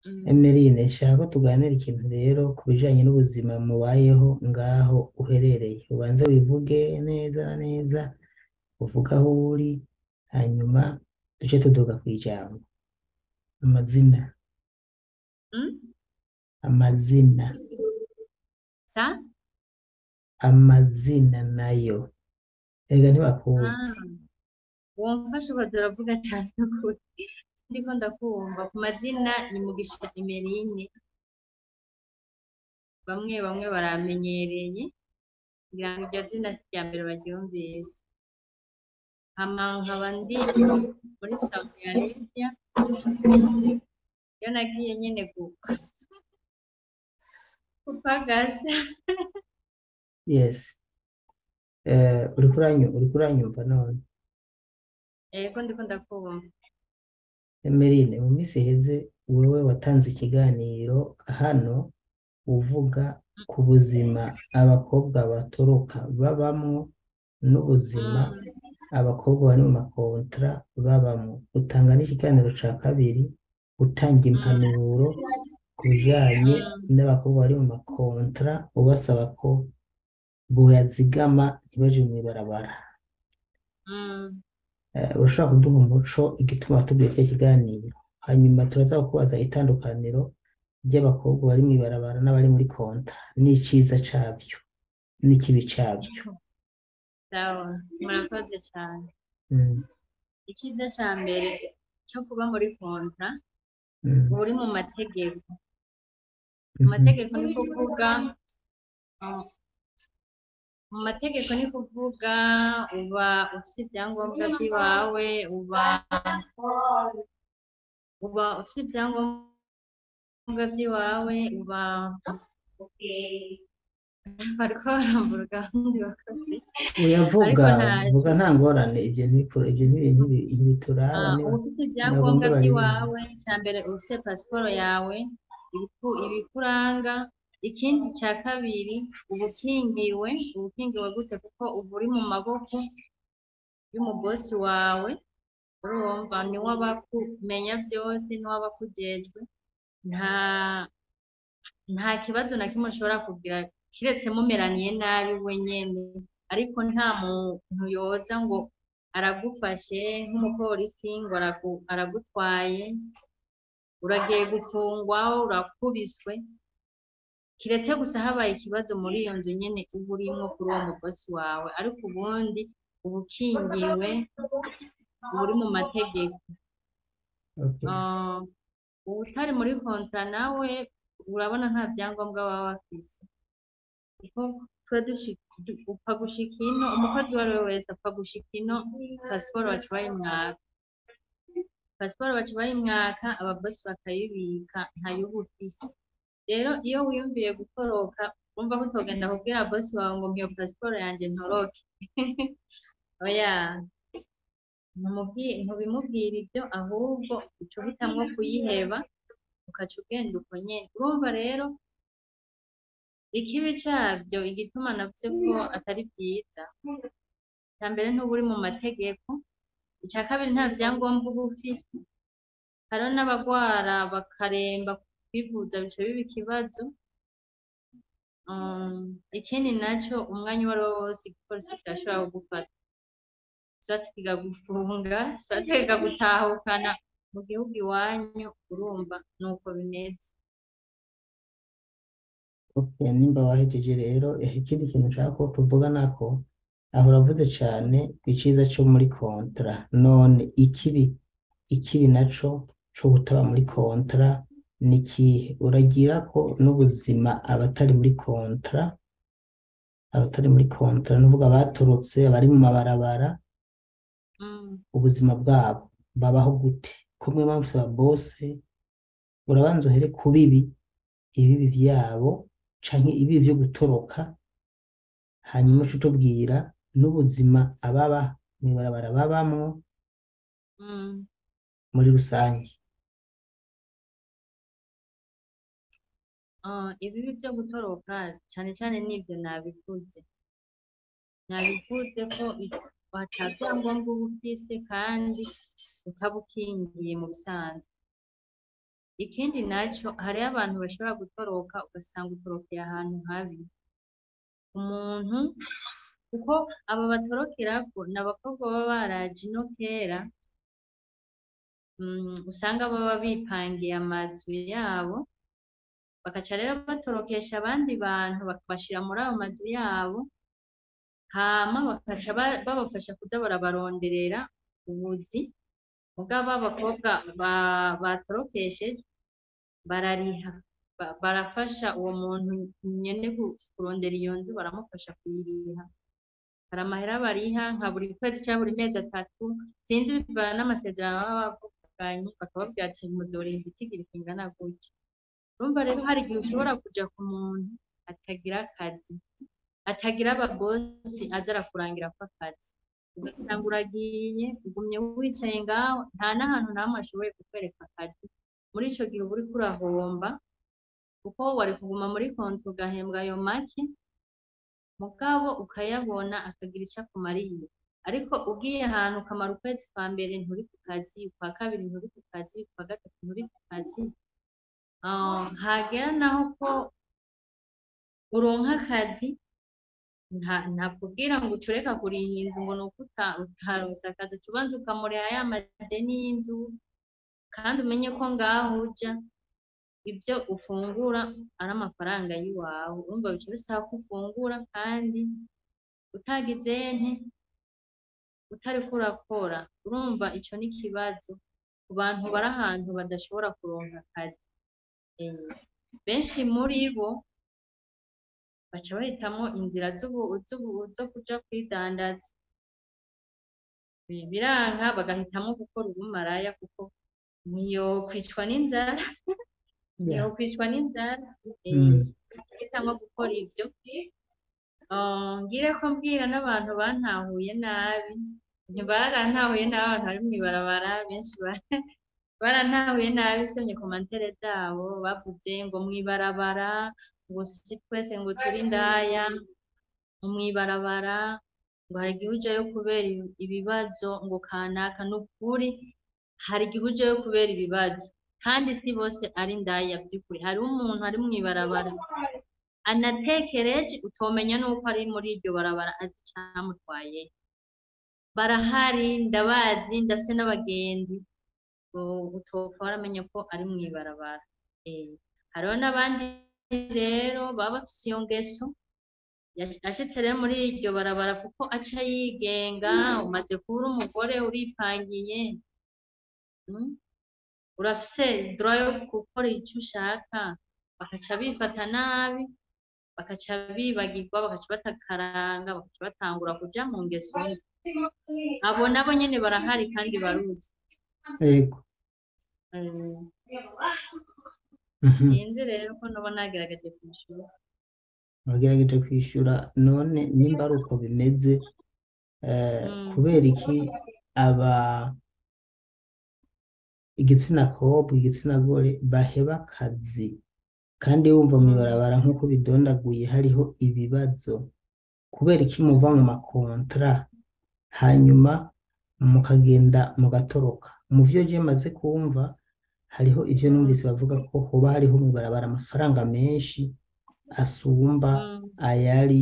Emeline, shaka ko tuganira ikintu rero ku bijanye n'ubuzima mubayeho ngaho uherereye. Ubanze wivuge neza na neza, uvuge aho uri, hanyuma duce tuduga kw'ijambo. Amazina, Mm? amazina, Sa? amazina nayo. Erega Ah, ntibakuzi. wumfashe ukaza uravuga cyane ukuri. Ndiko ndakumva ku mazina ni Mugisha Emeline. Bamwe bamwe baramenyereye kugira ngo iryo zina rya mbere baryumvise. Hama nkaba ndi muri Saudi Arabia. Iyo nagiye nyene gupagasa. Yes. Uriko uranyumva none. Ego ndiko ndakumva. Emeline, mu minsi iheze wewe watanze ikiganiro hano uvuga ku buzima abakobwa batoroka babamwo n'ubuzima Mm. abakobwa bari mu makontra babamwo. Utanga n'ikiganiro ca kabiri utanga impanuro ku bijanye n'abakobwa bari mu makontra ubasaba ko boyazigama ntibaje mw'ibarabara. Mm. Urashobora kuduha umuco igituma watubwiye kiriya kiganiro, hanyuma turaza kukubaza itandukaniro ry'abakobwa bari mw'ibarabara n'abari muri kontra n'iciza cabyo n'ikibi cabyo. Sawa, murakoze cyane. Mm, Icyiza cya mbere cyo kuba muri kontra mm, uba uri mu mategeko. Mu mhm, mategeko ni kuvuga uh, mu mategeko ni kuvuga uba ufite ibyangombwa by'iwawe, uba ufite ibyangombwa by'iwawe, uba bariko barambura gahunda bakoze ariko uyavuga ntacyo. vuga nta ngorane, ibyo ntibituraba Uba niba ufite nagomba ibyangombwa baririmbira. by'iwawe, cya mbere uba ufite pasiporo yawe, ibikuranga. Ikindi cya kabiri uba ukingiwe gute kuko uba uri mu maboko y'umubosi wawe, urumva niwe aba akumenya byose, niwe aba akujejwe. nta nta kibazo na kimwe ushobora kugira kiretse mumeraniye nabi wenyene, ariko nta muntu yoza ngo aragufashe nk'umupolisi ngo aragutwaye uragiye gufungwa urakubiswe, kiretse gusa habaye ikibazo muri iyo nzu nyene uba urimwo kuri uwo mugosi wawe, ariko ubundi uba ukingiwe, uba uri mu mategeko. Okay. Ah, uba utari muri kontra nawe urabona nta byangombwa baba bafise kuko upfa gushika ino, umukozi uwo ari we wese apfa gushika ino pasiporo baca bayimwaka, ababosi bakayibika ntayuba ufise. Rero iyo wiyumviye gutoroka urumva ko utogenda kubwira bosi wawe ngo mpiyo pasiporo yanje ntoroke. Oya, ntubimubwira ibyo, ahubwo uca uhitamwo kuyiheba ukaca ugenda uko nyene. Urumva rero ikibi cabyo igituma navuze ko atari byiza, icya mbere ntuba uri mu mategeko, icya kabiri nta vyangombwa uba ufise, hariho n'abagwara bakaremba kwivuza bica biba ikibazo. Ikindi naco umwanya uwo ari wo wose igipolisi kirashobora kugufata, swati kikagufunga, swati kikagutahukana mu gihugu iwanyu, urumva nuko bimeze. Okay, nimba wahejeje rero ikindi kintu nshaka ko tuvuga nako aho uravuze cane iciza co muri kontra, none ikibi naco co gutaba muri kontra ni ikihe? Uragira ko n'ubuzima abatari muri kontra nuvuga baturutse abari mu mabarabara, ubuzima bwabo babaho gute? Kumwe mpamvu ba bose urabanza uhere ku ibibi vyabo canke ibibi vyo gutoroka, hanyuma uca utubwira n'ubuzima ababa mw'ibarabara babamwo muri rusange. Ibibi byo gutoroka cyane cyane nibyo nabivuze ko ata byangombwa uba ufise kandi utaba ukingiye mu bisanzwe. ikindi naco hariho abantu bashobora gutoroka ugasanga utorokeye ahantu habi umuntu kuko aba batorokerako ni abakobwa baba baraje ino kera usanga baba bipangiye amazu yabo bagaca rero batorokesha abandi bantu bakabashira muri ayo mazu yabo hama bakaca babafasha kuza barabaronderera ubuzi mugabo abakobwa batorokesheje barariha barafasha uwo muntu nyene kurondera iyo nzu baramufasha kuyiriha hari amahera bariha nka buri kwezi cyangwa buri mezi atatu sinzi bivana n'amasezerano baba bavuganye bakababwira ati muzorinda itigiri kingana gutya urumva rero hari igihe ushobora kuja ku muntu atagira akazi atagira ababosi aza arakurangira ko akazi ugasanga uragiye ugumye wicaye ngaho nta n'ahantu namwe ashoboye kukwereka akazi muri ico gihe uba uriko urahomba kuko wari kuguma muri konti ugahembwa ayo make mugabo ukayabona akagira ico akumariye ariko ugiye ahantu ukamara ukwezi kwa mbere nturi ku kazi ukwa kabiri nturi ku kazi ukwa gatatu nturi ku kazi hagera naho ko uronka akazi ntakubwira ngo ucureka kuriha inzu ngo nuko utaronse akazi ubanza ukamuriha ya madeni y'inzu kandi umenye ko ngaho uja ibyo ufungura ari amafaranga y'iwawe urumva bica bisaba ko ufungura kandi utagize utariko urakora urumva ico ni ikibazo ku bantu bari ahantu badashobora kuronka akazi benshi muri bo baca bahitamwo inzira zo kuja kwidandaza biranka bagahitamwo gukora ubumaraya kuko ntiyokwicwa n'inzara hitamwo gukora ivyo ngire ko mbwira n'abantu bantahuye nabi ntibarantahuye nabi abantu bari mw'ibarabara benshi barantahuye nabi usomye komantere zabo bavuze ngo mw'ibarabara ngo si twese ngo turi indaya mw'ibarabara ngo hari igihe ujayo kubera ibibazo ngo kanaka n'ukuri hari igihe ujayo kubera ibibazo kandi si bose ari indaya by'ukuri hariho umuntu ari mw'ibarabara anatekereje utomenya nuko ari muri iryo barabara azi icamutwaye barahari ndabazi ndafise n'abagenzi utopfa waramenya ko ari mw'ibarabara hariho n'abandi rero baba bafise iyo ngeso ashitse rero muri iryo barabara kuko aca yigenga umaze kuba umugore uripangiye urafise droit yo gukora ico ushaka bakaca bifata nabi bakaca bibagirwa bakaca batakaranga bakaca batangura kuja mu ngeso abo nabo nyene barahari kandi baruzi yego sinzi rero ko noba nagerageje kwishura wagerageje kwishura none nimba ari uko bimeze kubera iki igitsina kobwa igitsina gore baheba akazi kandi wumva mw'ibarabara nk'uko bidondaguye hariho ibibazo kubera iki muva mu makontra hanyuma mukagenda mugatoroka mu vyo je maze kumva hariho ivyo numvise bavuga ko hoba hariho mw'ibarabara amafaranga menshi asumba ayari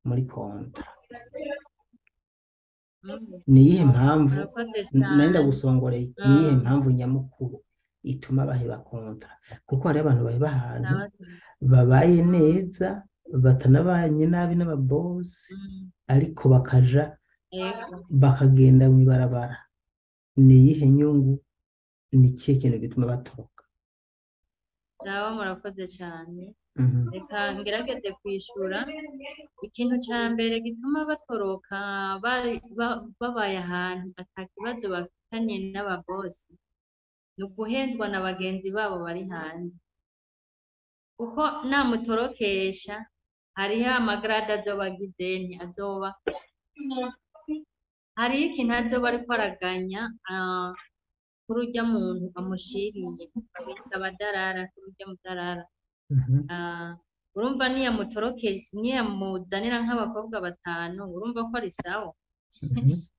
muri kontra niyihe mpamvu nenda gusongoreye niyihe mpamvu nyamukuru ituma baheba kontra kuko hari abantu baheba ahantu babaye neza batanabanye nabi n'ababosi ariko bakaja bakagenda mw'ibarabara niyihe nyungu ni ikihe kintu gituma batoroka nawe murakoze cyane reka ngerageze kwishura ikintu ca mbere gituma batoroka babaye ahantu ata kibazo bafitanye n'ababosi ni uguhendwa na bagenzi babo bari hanze kuko namutorokesha hariho amagrade azoba agize azoba hariho ikintu azoba ariko araganya kuri urya muntu amushiriye abita abadarara kuri urya mudarara urumva niyamutorokeje niyamuzanira nk'abakobwa batanu urumva ko ari sawa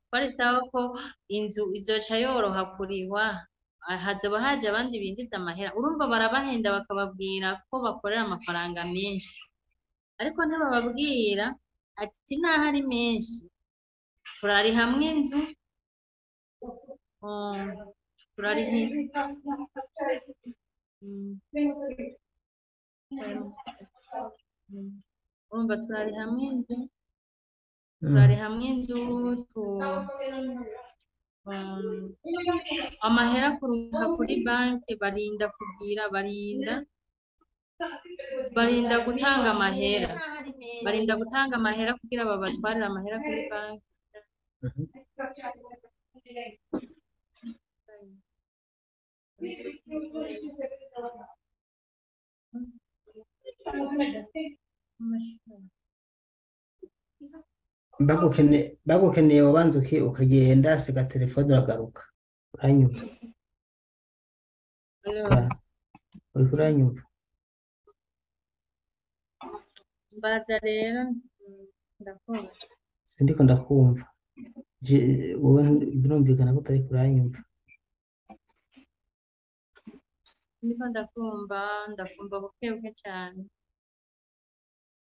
ko ari sawa ko inzu izoca yoroha kurihwa hazoba haje abandi binjiza amahera urumva barabahenda bakababwira ko bakorera amafaranga menshi ariko ntibababwira ati naho ari menshi turari hamwe inzu turari urumva turari hamwe inzu amahera kuruha kuri banki barinda gutanga amahera kugira babatwarire amahera kuri banki bagukeneye wabanza ukagenda siga telefone uragaruka uranyumva uriko uranyumva mbaza rero ndakumva sindiko ndakumva wowe birumvikana ko utari kuranyumva ndiko ndakumva bukebuke cyane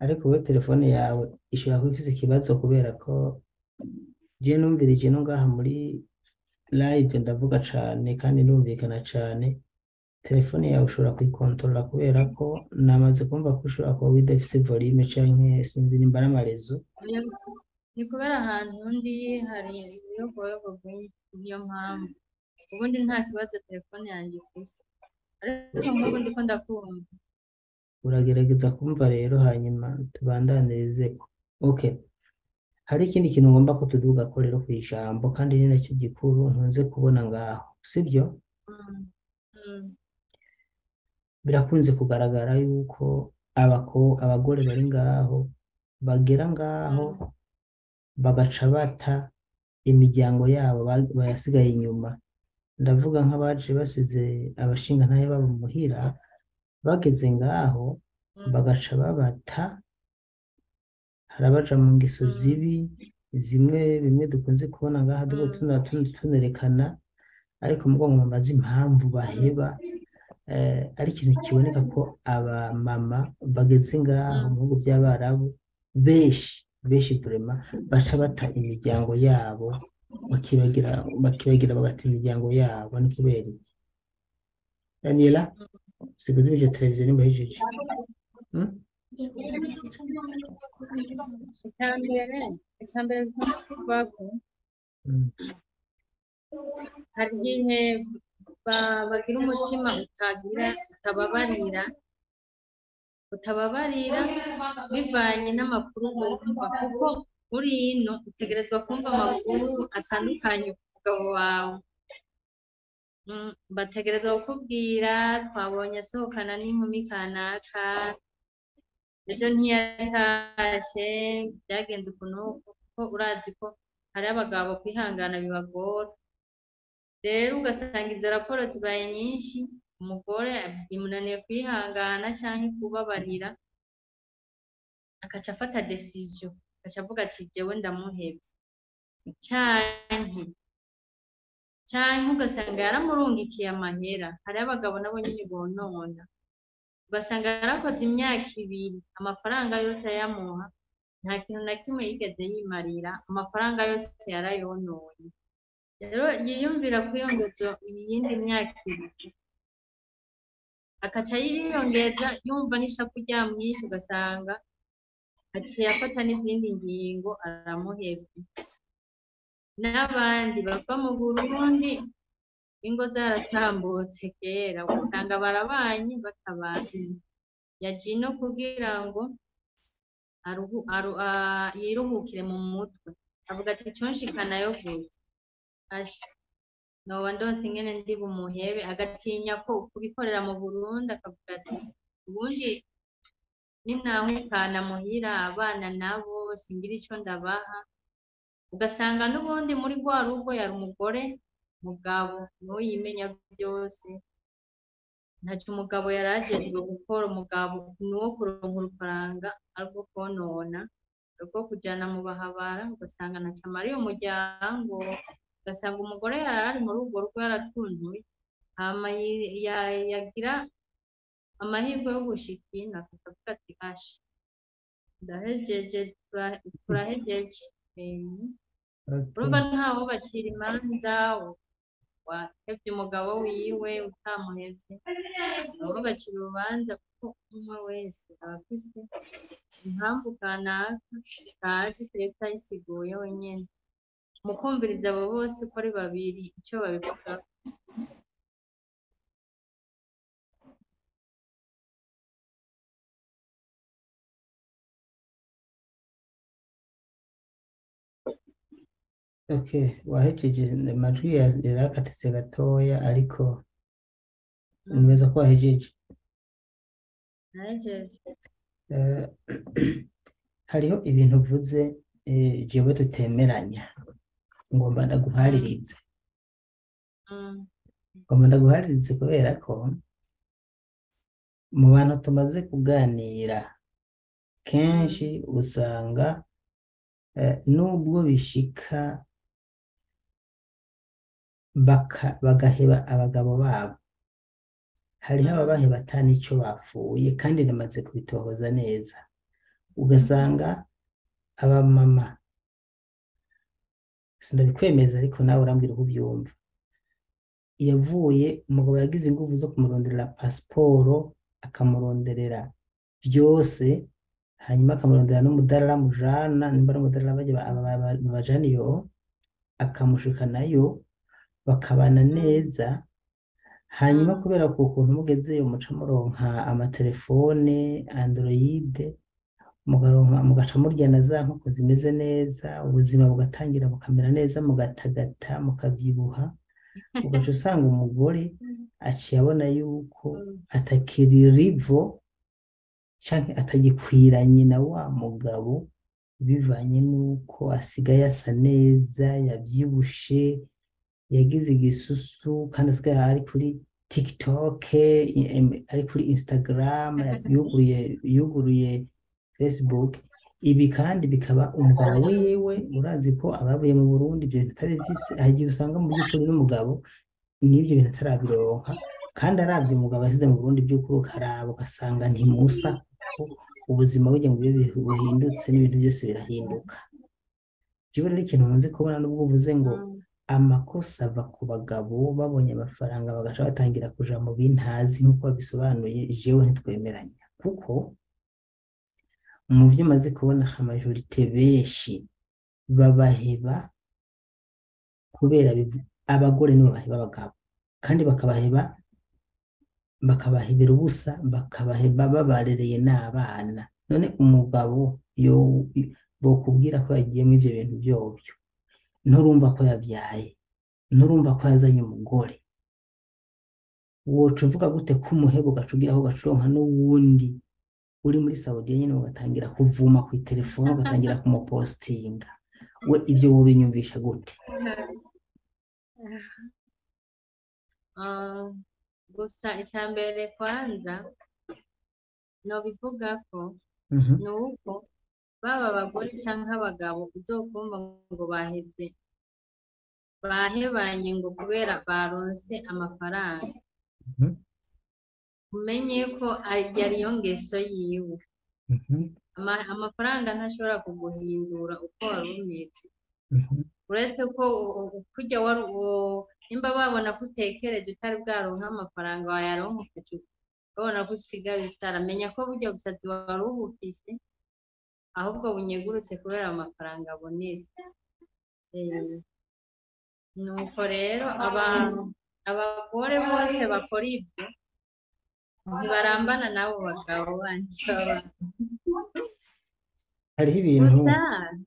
ariko wowe telefone yawe ishobora kuba ifise ikibazo kubera ko je numvirije no ngaha muri live ndavuga cane kandi numvikana cane telefone yawe ushobora kuyikontorora kubera ko namaze kumva ko ushobora kuba widafise volume canke sinzi nimba ari amarezo ni kubera ahantu ndi hari ibiyogoyogo bwinshi niyo mpamvu ubundi nta kibazo telefone yanjye ifise ariko nk'ubu ndiko ndakumva uragerageza kumva rero hanyuma tubandanirize okay hari ikindi kintu ngomba ko tuduga ko rero kw'ijambo kandi ni nacyo gikuru ntunze kubona ngaho sibyo birakunze kugaragara yuko abagore bari ngaho bagera ngaho bagaca bata imiryango yabo bayasigaye inyuma ndavuga nk'abaje basize abashingantahe babo muhira bageze ngaho bagaca babata harabaja mu ngeso zibi bimwe dukunze kubona ngaha duko tunerekana ariko mugongo mbaza impamvu baheba ari ikintu kiboneka ko abamama bageze ngaho mu bihugu by'abarabu benshi vraiment baca bata imiryango yabo bakibagira bagata imiryango yabo ni kubera iki Daniela sikuzi bije televiziyo nimba hejeje icyambere twako hari igihe bagira umutima utababarira bivanye n'amakuru wumva kuko uri ino utegerezwa kumva amakuru atandukanye ku mugabo wawe bategerezwa kukubwira twabonye asohokana n'inkumi kanaka ejo ntiyatashe byagenze ukuntu kuko urazi ko hari abagabo kwihangana bibagora rero ugasanga izo raporo zibaye nyinshi umugore bimunaniye kwihangana cyangwa kubabarira agaca afata decision agaca avuga ati jewe ndamuhevye canke ugasanga yaramurungikiye amahera hari abagabo nabo nyine bonona ugasanga yarakoze imyaka 2 amafaranga yose ayamuha nta kintu na kimwe yigeze yimarira amafaranga yose yarayononye rero yiyumvira kwiyongeza iyindi myaka 2 akaca yiyongeza yumva n'ishapu ryamwishe ugasanga aciye afata n'izindi ngingo aramuhevye n'abandi bava mu Burundi ingo zaratambutse kera usanga barabanye batabanye yaje no kugira ngo yiruhukire mu mutwe avuga ati conshikana yo gusa noba ndonse ingene ndi bumuhebe agatinya ko kubikorera mu Burundi akavuga ati ubundi ninahukana muhira abana nabo singira ico ndabaha ugasanga n'ubundi muri rwa rugo yari umugore mugabo niwe yimenya byose ntacyo umugabo yarajejwe gukora umugabo niwo kuronka urufaranga ariko konona ariko kujana mu bahabara ugasanga ntacyo amariye umuryango ugasanga umugore yarari muri urwo rugo yaratuntuye hama yagira amahirwe yo gushika ino akavuga ati asha ndahejeje turahejeje. Urumva okay. ntaho bacira imanza wahevye umugabo wiwe utamuhevye, ntaho bacira urubanza kuko umwe wese aba afise impamvu kanaka itazi leta yisiguye wenyene mu kwumviriza abo bose uko ari babiri ico babivugako. Okay, wahejeje amajwi yarakatitse gatoya ariko nibaza ko wahejeje. Nahejeje. Eh, hariho ibintu uvuze jewe tutemeranya, ngomba ndaguharirize ngomba ndaguharirize kubera ko mu bantu tumaze kuganira kenshi usanga nubwo bishika bagaheba abagabo babo, hariho ababaheba ata n'ico bapfuye kandi namaze kubitohoza neza, ugasanga abamama, sindabikwemeza ariko nawe urambwira uko ubyumva, yavuye umugabo yagize inguvu zo kumuronderera pasiporo akamuronderera byose, hanyuma akamuronderera n'umudarara mujana, nimba ari umudarara bajana iyo akamushika nayo bakabana neza, hanyuma kubera ko ukuntu mugezeyo muca muronka amatelefone android, mugaca murya na za nkoko zimeze neza, ubuzima bugatangira bukamera neza, mugatagata mukabyibuha, ugaca usanga umugore aciye abona yuko atakiri rivo canke atagikwiranye na wa mugabo, bivanye nuko asigaye asa neza, yavyibushe, yagize igisusu kandi asigaye ari kuri TikTok, ari kuri Instagram, yuguruye Facebook. Ibi kandi bikaba umugabo wiwe, urazi ko abavuye mu Burundi ibyo bintu atabifise, hagiye usanga mu by'ukuri n'umugabo n'ibyo bintu atarabironka, kandi aravye umugabo yasize mu Burundi by'ukuri ukaraba ugasanga ntimusa, ubuzima burya ngo iyo buhindutse n'ibintu byose birahinduka. Jewe rero ikintu nkunze kubona n'ubwo uvuze ngo amakosa ava ku bagabo, babonye amafaranga bagaca batangira kuja mu bintazi nk'uko babisobanuye, jewe ntitwemeranya, kuko mu vyo maze kubona amajorite benshi babaheba kubera abagore nibo baheba abagabo, kandi bakabahebera ubusa, bakabaheba babarereye n'abana. None umugabo bokubwira ko yagiye mu ivyo bintu vyovyo, nturumva ko yavyaye, nturumva ko yazanye umugore, woca uvuga gute ko umuheba ugaca ugiraho ugaca uronka n'uwundi uri muri Saudiya nyene ugatangira kuvuma ku telefone, ugatangira kumupostinga, we ivyo wobinyumvisha gute? Gusa icambere kwanza nobivuga ko nuko baba abagore canke abagabo uzokumva ngo bahebanye ngo kubera baronse amafaranga, umenye ko yariyo ngeso yiwe. Amafaranga ntashobora kuguhindura uko wari umeze, uretse ko kurya nimba babona ko utekereje utari bwaronka amafaranga wayaronka ukaca babona ko usigaye utaramenya ko burya busazi wari ubufise ahubwo bunyegurutse kubera amafaranga abonetse. Nuko rero abagore bose bakora ibyo ntibarambana n'abo bagabo bandi hariho ibintu gusa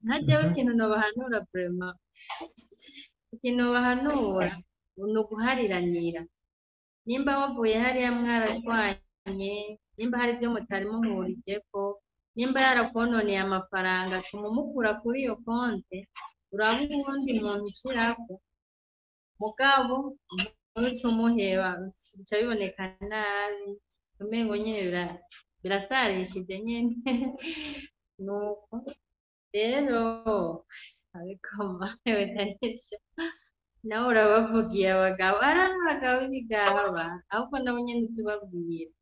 ntajyaho ikintu nobahanura vraiment, ikintu nobahanura ni uguhariranira. Nimba wavuye hariya mwararwanye, nimba hari ibyo mutari muhurijeko, nimba yarakononeye amafaranga tuma umukura kuri iyo konte, uraba uwundi muntu ushirako, mugabo ntuce umuheba, bica biboneka nabi, umengo nyene birasarishije nyene. Nuko rero ariko mawe Danisha nawe urabavugiye abagabo ari abagabo b'ibigaba ahubwo nabo nyene tubabwira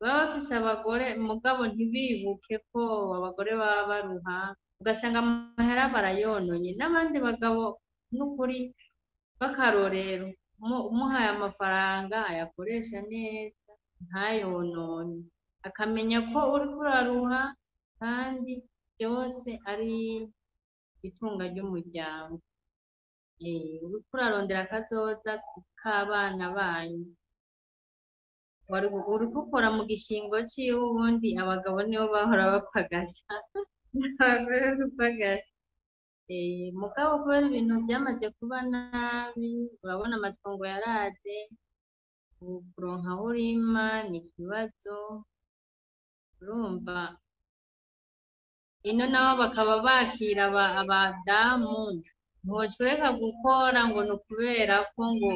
baba bafise abagore mugabo ntibibuke ko abagore baba baruha ugasanga amahera barayononye n'abandi bagabo n'ukuri b'akarorero umuhaye amafaranga ayakoresha neza ntayonone akamenya ko uriko uraruha kandi byose ari itunga ry'umuryango uriko urarondera akazoza k'abana banyu uriko ukora mu gishingo ciwe ubundi abagabo nibo bahora bapagasa abagore bapagasa mugabo kubera ibintu byamaze kuba nabi urabona amatongo yaraze kuronka aho urima ni ikibazo urumva ino nabo bakaba bakira abadamu ntiwocureka gukora ngo ni ukubera ko ngo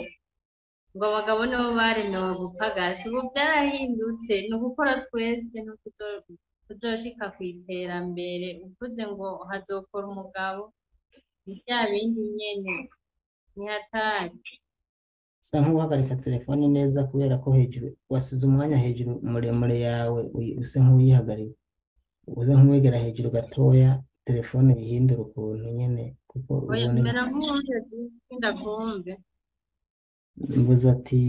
abagabo nibo baremewe gupagasa ubu byarahindutse ni ugukora twese no kuzoshika ku iterambere uvuze ngo hazokora umugabo ni bya bindi nyene ni hatari usa nk'uhagarika telefone neza kubera ko hejuru wasize umwanya hejuru muremure yawe use nk'uyihagarika uze nk'uwegera hejuru gatoya telefone yihindura ukuntu nyene kuko ubone mera nk'uwumve ndakumve mvuze ati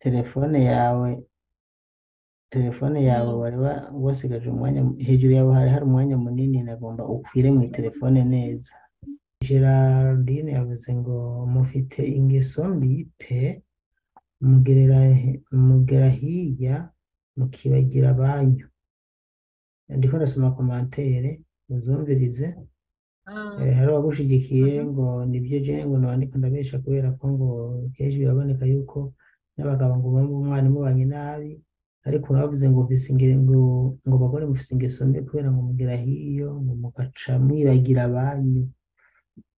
telefone yawe wari wasigaje umwanya hejuru yawe hari umwanya munini nagomba ukwire mu telefone neza. Geraldine yavuze ngo mufite ingeso mbi pe mugera hirya mukibagira abanyu. Ndiko ndasoma komantere muzumvirize. Hari abagushigikiye ngo nibyo je ngo nandika ndabesha kubera ko ngo kenshi biraboneka yuko n'abagabo ngo bumva umwana mubanye nabi ariko uravuze ngo ngo bagore mufise ingeso mbi kubera ngo mugera hiyo ngo mugaca mwibagira abanyu.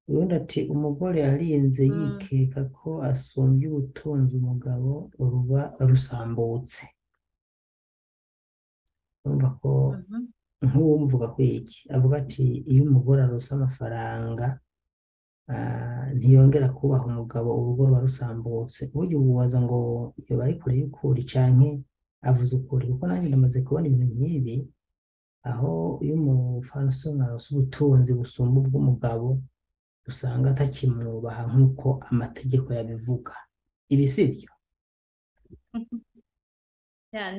Ubundi ati umugore arinze yikeka ko asumbye ubutunzi umugabo uruba rusambutse. Urumva ko nk'uwumvuga ko iki avuga ati iyo umugore arose amafaranga ntiyongera kubaha umugabo urugo ruba rusambutse. Burya ububaza ngo iyo bari kure y'ukuri canke avuze ukuri kuko nanjye ndamaze kubona ibintu nk'ibi aho iyo umufasoni arose ubutunzi busumba ubw'umugabo usanga atakimwubaha nk'uko amategeko yabivuga. Ibi sivyo?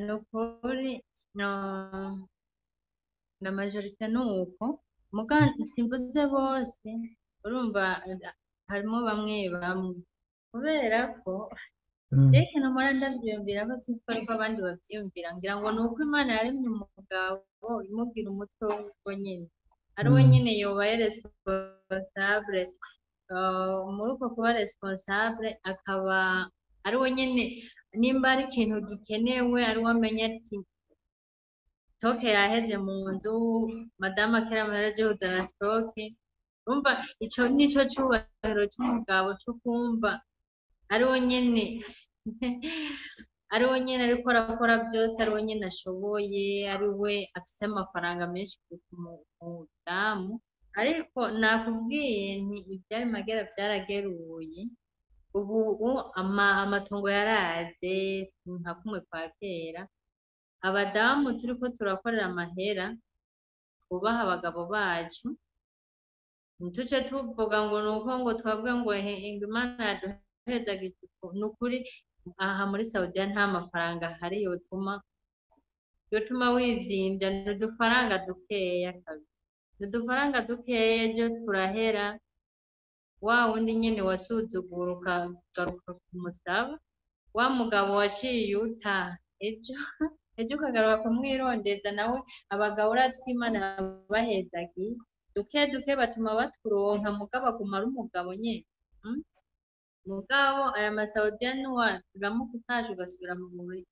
ni ukuri na majorite ni uko muga simvuze bose urumva harimo bamwe bamwe kubera ko reka namara ndavyiyumvira ko siko ariko abandi bavyiyumvira ngira ngo ni uko Imana yaremye umugabo imubwira umutwe w'ubwo nyene ari we nyene yoba responsable muri uko kuba responsable akaba ari we nyene nimba ari ikintu gikenewe ari we amenya ati stoke yaheze mu nzu madama kera amahereje kuzana stoke urumva ico nico cubahiro c'umugabo co kumva ari we nyene ariko arakora byose ari we nyene ashoboye ari we afise amafaranga menshi ku mudamu ariko nakubwiye nti ibyari magera byarageruye ubu amatongo yaraze nka kumwe kwa kera abadamu turiko turakorera amahera twubaha abagabo bacu ntituce tuvuga ngo nuko ngo twabwe ngo Imana yaduhezaga igifu ni ukuri aha muri Saudiya nta mafaranga ahari yotuma wivyimbya ni udufaranga dukeya kabisa ni udufaranga dukeya ejo turahera wa wundi nyene wasuzugura ukagaruka kumusaba wa mugabo waciye uta ejo ukagaruka kumwirondeza nawe abagabo urazi ko Imana yabahezagiye duke batuma baturonka mugabo aguma umugabo nyene mugabo aya masaudiya uramuka utaje ugasubira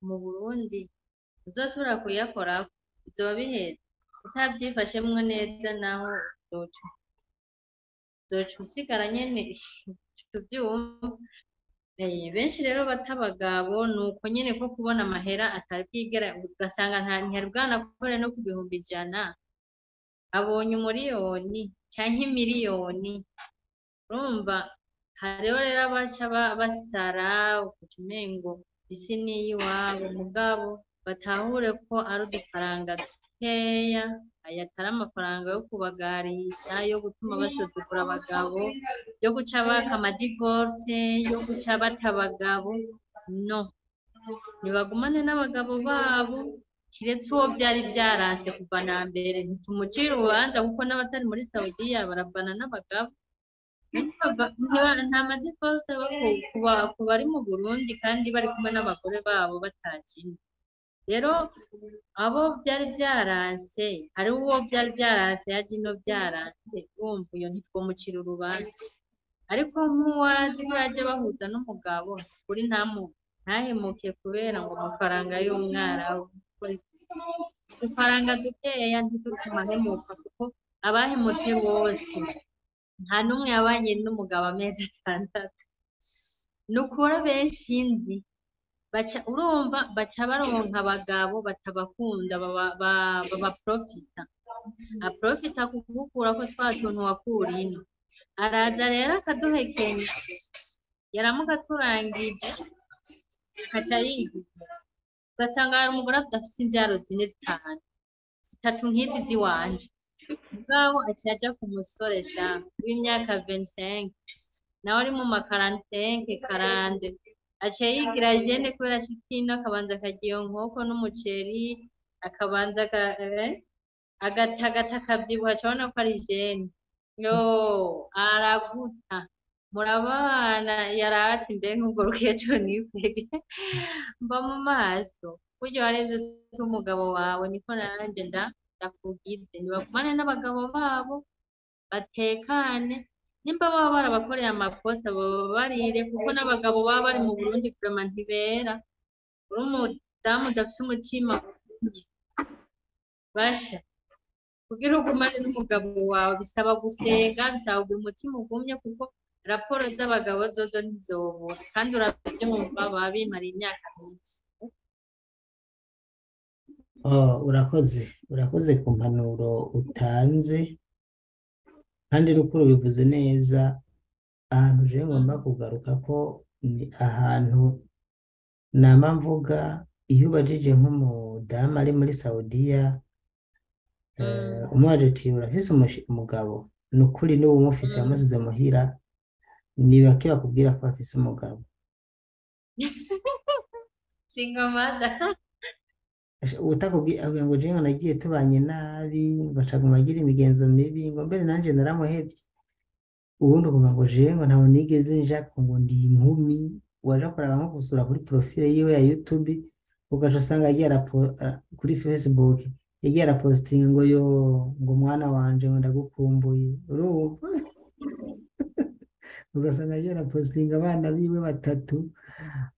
mu Burundi uzosubira kuyakora bizoba biheze utavyifashemwo neza naho uzoca usigara nyene tuvyumva benshi rero batabagabo nuko nyene ko kubona amahera atabwigera ugasanga ntihari bwanakore no ku bihumbi 100 abonye umuriyoni canke imiliyoni urumva hariho rero abaca basara ukaca umengo isi ni iy'iwabo mugabo batahure ko ari udufaranga dukeya aya atari amafaranga yo kubagarisha yo gutuma basuzugura abagabo yo guca baka amadivorce yo guca bata abagabo no ntibagumane n'abagabo babo kiretse uwo byari byaranse kuva na mbere ntitumucire urubanza kuko n'abatari muri Saudiya barabana n'abagabo nta madivorce aba ku bari mu Burundi kandi bari kumwe n'abagore babo batakina rero abo byari byaranse hariho uwo byari byaranse yaje ino byaranse wumva uyo ntitwomucira urubanza ariko nk'uwarazi ko yaje bahuza n'umugabo kuri ntahemuke kubera ngo amafaranga y'umwarabu udufaranga dukeya ntidutuma ahemuka kuko abahemutse bose nta n'umwe yabanye n'umugabo amezi 6 ni ukuri benshi nzi urumva baca baronka abagabo batabakunda babaprofita aprofita kugukura ko twa tuntu wakura ino araza rero akaduhekenya yaramuka turangije akaca yigira ugasanga hari umugore afite imbyaro 4 5 nk'izi ziwanje ubwaho aciye aja ku musore sha w'imyaka 25 nawe ari mu ma 45 40 aciye yigira agende kubera ashikino akabanza akarya iyo nkoko n'umuceri akabanza agatagata akabyibuha cabona ko ari jene yo araguta murabana yarati mbe nk'ubwo rukejo nifege mba mu maso buryo wareze umugabo wawe niko nanje ndakugize ntibagumane n'abagabo babo batekane nimba baba barabakoreye amakosa babarire kuko n'abagabo baba bari mu Burundi kurema ntibera uri umudamu udafise umutima basha kugira ugumane n'umugabo wawe bisaba gusenga bisaba kugira umutima ugumye kuko raporo z'abagabo zozo ntizobura kandi uravyumva baba bimariye imyaka myinshi urakoze ku mpanuro utanze kandi rukuru bivuze neza ahantu je ngomba kugaruka ko ni ahantu nama mvuga iyo ubajije nk'umudamu ari muri Saudiya umwaje ati urafise umugabo ni ukuri n'uwo umufise yamusize muhira ni bake bakubwira ko afise umugabo singomada utakubwiye avuga ngo jewe nagiye tubanye nabi bacaguma agira imigenzo mibi ngo mbere nanje naramuhevye ubundi uvuga ngo jewe ngo ntawe nigeze njako ngo ndi inkumi waje kuraba nko gusura kuri profile yiwe ya YouTube ugaca usanga yagiye kuri Facebook yagiye arapostinga ngo yo ngo mwana wanje ngo ndagukumbuye urumva ugasanga yagiye arapostinga abana biwe 3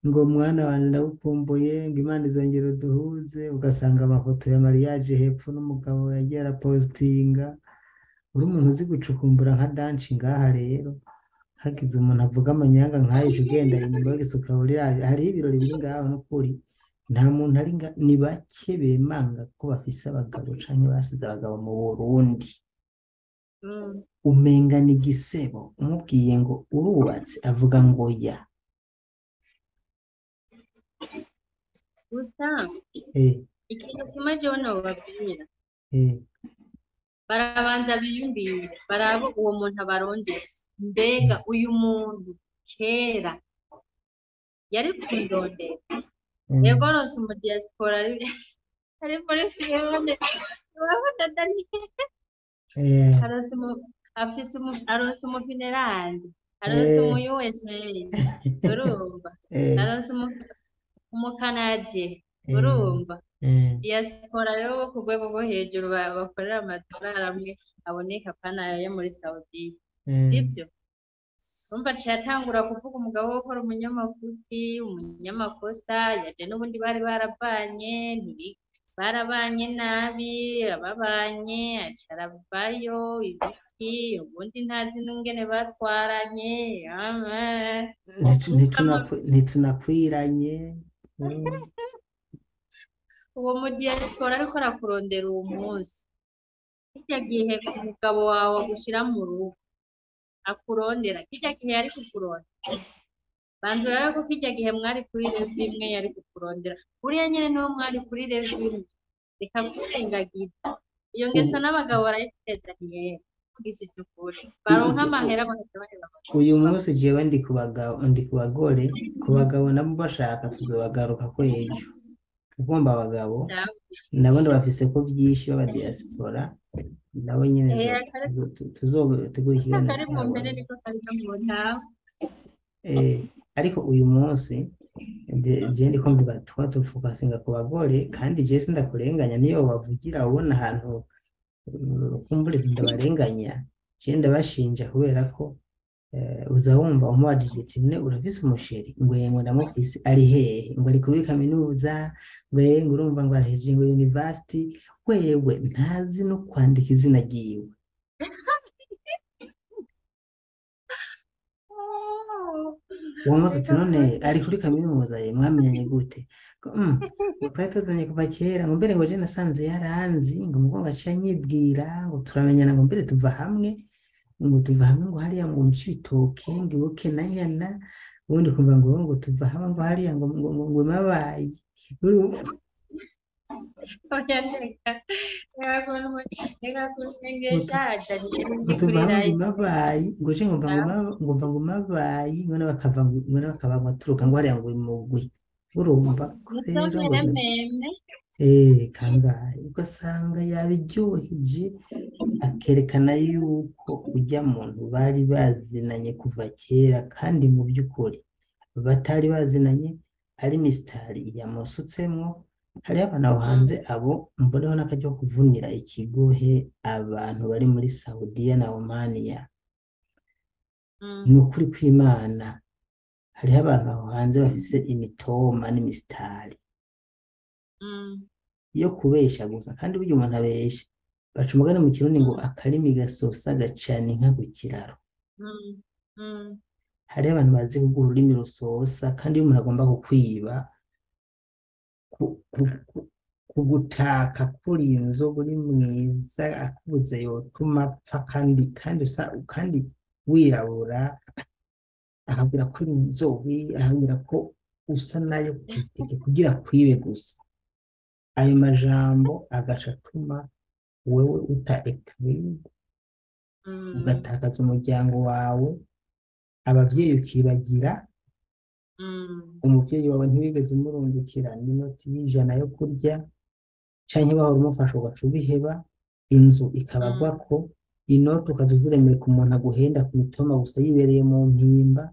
ngo mwana wanje ndagukumbuye ngo Imana izongera uduhuze ugasanga amafoto ya mariage hepfo n'umugabo yagiye arapostinga uri umuntu uzi gucukumbura nka danci ngaha rero hagize umuntu avuga amanyanga nkayo ugenda inyuma y'isuka hariho ibirori biri ngaho n'ukuri nta muntu ari ni bake bemanga ko bafise abagabo canke basize abagabo mu Burundi umenga ni gisebo umubwiye ngo urubatse avuga ngo ya gusa ikintu kimwe jewe nobabwira barabanza biyumvire baraba uwo muntu abarondera mbega uyu muntu kera yari kundondera yego rose mu diaspora ari muri filime urabona Daniel arose umufinerandi arose umuyuweseri urumva arose umukanadiye urumva diaspora rero bo ku rwego rwo hejuru bakorera amadolari amwe aboneka pana yo muri Saudiya sibyo urumva cyatangura kuvuga umugabo wo gukora umunyamakosa yaje n'ubundi bari barabanye barabanye nabi ababanye acaravayo ibiki ubundi ntazi n'ingene batwaranye ntitunakwiranye uwo mu diaspora ariko arakurondera uwo munsi icyo gihe umugabo wawe agushira mu rugo akurondera kirya gihe yari kukurondera banza urabe ko kirya gihe mwari kuri level imwe yari kukurondera buriya nyene niwo mwari kuri level imwe reka kurengagiza iyo ngeso ubu n'abagabo barayitezaniye kugisa ukuri baronka ivyo amahera bagaca baheba uyu munsi jewe ndi ku bagore ku bagabo nabo bashaka tuzobagaruka ko ejo ugomba abagabo nabone bafise ko vyinshi baba diaspora nabo nyene tuzotegura ikiganiro kari mu mbere niko kari no mu ntama ariko uyu munsi je ndiko mvuga tufokasinga ku bagore kandi je sindakurenganya niyo bavugira ubona ahantu kumbure ndabarenganya je ndabashinja kubera ko uza wumva umubajije ati none urafise umusheri ngo yemwe ndamufise ari hehe ngo ari kuri kaminuza ngo urumva ngo araheje ngo university wewe ntazi no kwandika izina ryiwe uwo munsi ati none ari kuri kaminuza ye mwamenyanye gute twari tuzanye kuva kera ngo mbere ngo je nasanze yaranzi ngo mugongo aciye anyibwira ngo turamenyana ngo mbere tuva hamwe ngo hariya ngo muci bitoke ngo ibuke na nyana ubundi kumva ngo tuva hamwe ngo hariya ngo mabayi oya reka kunengesha ngo tuva hamwe ngo mabayi ngo je ngumva ngo mabayi none bakava ngo turuka ngo hariya ngo imugwi urumva ko rero kangahe ugasanga yabiryoheje akerekana yuko ujya muntu bari bazinanye kuva kera kandi mu by'ukuri batari bazinanye ari misitari yamusutsemwo hariho abantu aho hanze abo mboneho n'akajya kuvunira ikigohe abantu bari muri Saudiya na Omania ni ukuri kw'Imana hariho abantu aho hanze bafise imitoma n'imisitari yo kubesha gusa kandi burya umuntu abesha baca umugani mu kirundi ngo akarimi gasosa gacana inka ku kiraro hariho abantu bazi kuguha ururimi rusosa kandi iyo umuntu agomba kukwiba kugutaka kuri inzoga uri mwiza akubuze yotuma apfa kandi wirabura akabwira ko uri inzobe akabwira ko usa nayo kwiteke kugira kwibe gusa ayo majambo agaca atuma wewe uta ekwiye ugatakaza umuryango wawe abavyeyi ukibagira umuvyeyi wawe ntiwigeze umurungikira n'inoti y'ijana yo kurya canke bahora umufasha ugaca ubiheba inzu ikabagwako inoti ukaza uziremeye ku muntu aguhenda ku mitoma gusa yibereye mu mpimba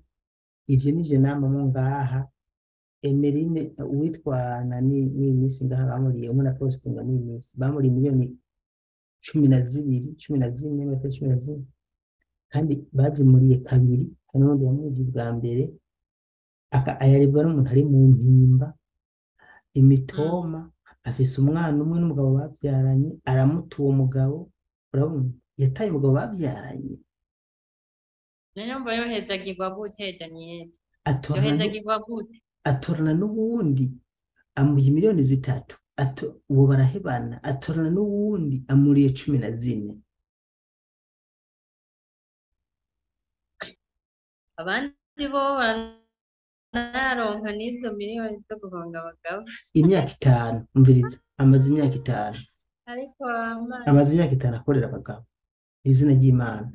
ivyo nivyo namamo ngaha Emeline uwitwa nani n'imisi ngaha bamuriye umwe na postinga n'imisi bamuri miliyoni 11 kandi bazimuriye kabiri kandi undi yamuje bwa mbere ayaribwa n'umuntu ari mu mpimba imitoma afise umwana umwe n'umugabo bavyaranye aramuta uwo mugabo urabona yataye umugabo bavyaranye Nyumva yohezagirwa gute Daniel yohezagirwa gute atorana n'uwundi amuye miliyoni 3 uwo barahebana atorana n'uwundi amuriye 14 abandi bo banaronka n'izo miliyoni zo guhonga abagabo imyaka 5 umviriza amaze imyaka 5 ariko amaze imyaka 5 akorera abagabo izina ry'Imana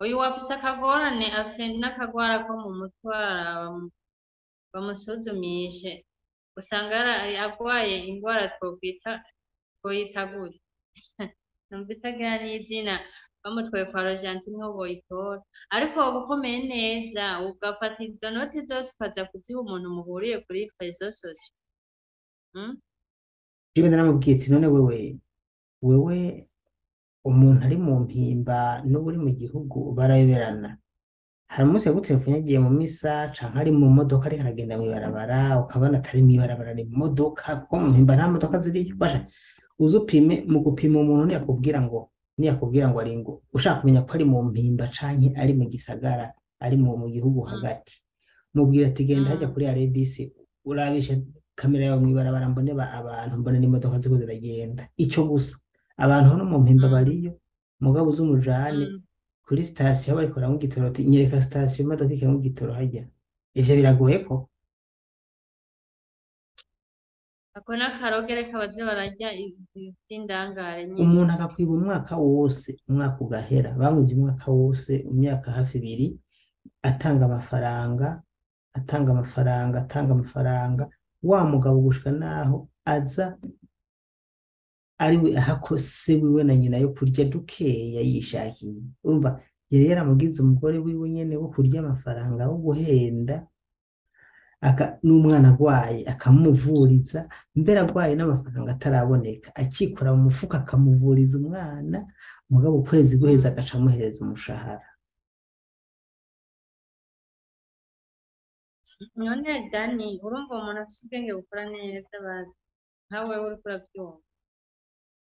uyu wafise akagorane afise n'akagwara ko mu mutwe bamusuzumishe usanga agwaye ingwara twoyita gute numva itagira n'izina bamutwaye kwa rojanti niho boyitora ariko woba ukomeye neza ugafata izo noti zose ukaza kuziha umuntu muhuriye kuri réseaux sociaux jibe naramubwiye ati none wewe umuntu ari mu mpimba n'uburi mu gihugu barayoberana hari umunsi yagutelefone yagiye mu misa canke ari mu modoka ariko aragenda mw'ibarabara ukabona atari mw'ibarabara ni mu modoka kuko mu mpimba nta modoka ziriyo basha uzupime mu gupima umuntu niyakubwira ngo ari ngo ushaka kumenya ko ari mu mpimba canke ari mu gisagara ari mu gihugu hagati mubwira ati genda hajya kuri RBC urabisha kamera yawe mw'ibarabara mbone abantu mbone n'imodoka ziko ziragenda ico gusa abantu no mu mpimba bariyo mugabo z'umujane kuri sitasiyo bariko baramwa igitoro ati nyereka sitasiyo imodoka ikamwa igitoro hajya, ivyo biragoye ko ako n'akarogere kabaze bararya ivy'indangare nyine. umuntu agakwiba umwaka wose, umwaka ugahera, bamwivye umwaka wose, imyaka hafi 2 atanga amafaranga, atanga amafaranga, wa mugabo gushika naho aza ariwe ahako se wiwe na nyina yo kurya dukeya yishakiye, urumva yari yaramugize umugore wiwe nyene wo kurya amafaranga wo guhenda, n'umwana agwaye akamuvuriza, mbere agwaye n'amafaranga ataraboneka akikora mu mufuka akamuvuriza umwana, mugabo ukwezi guheza agaca amuhereza umushahara. None Dani, urumva umuntu afite ubwenge bukora neza bazi nkawe wewe uriko uravyumva,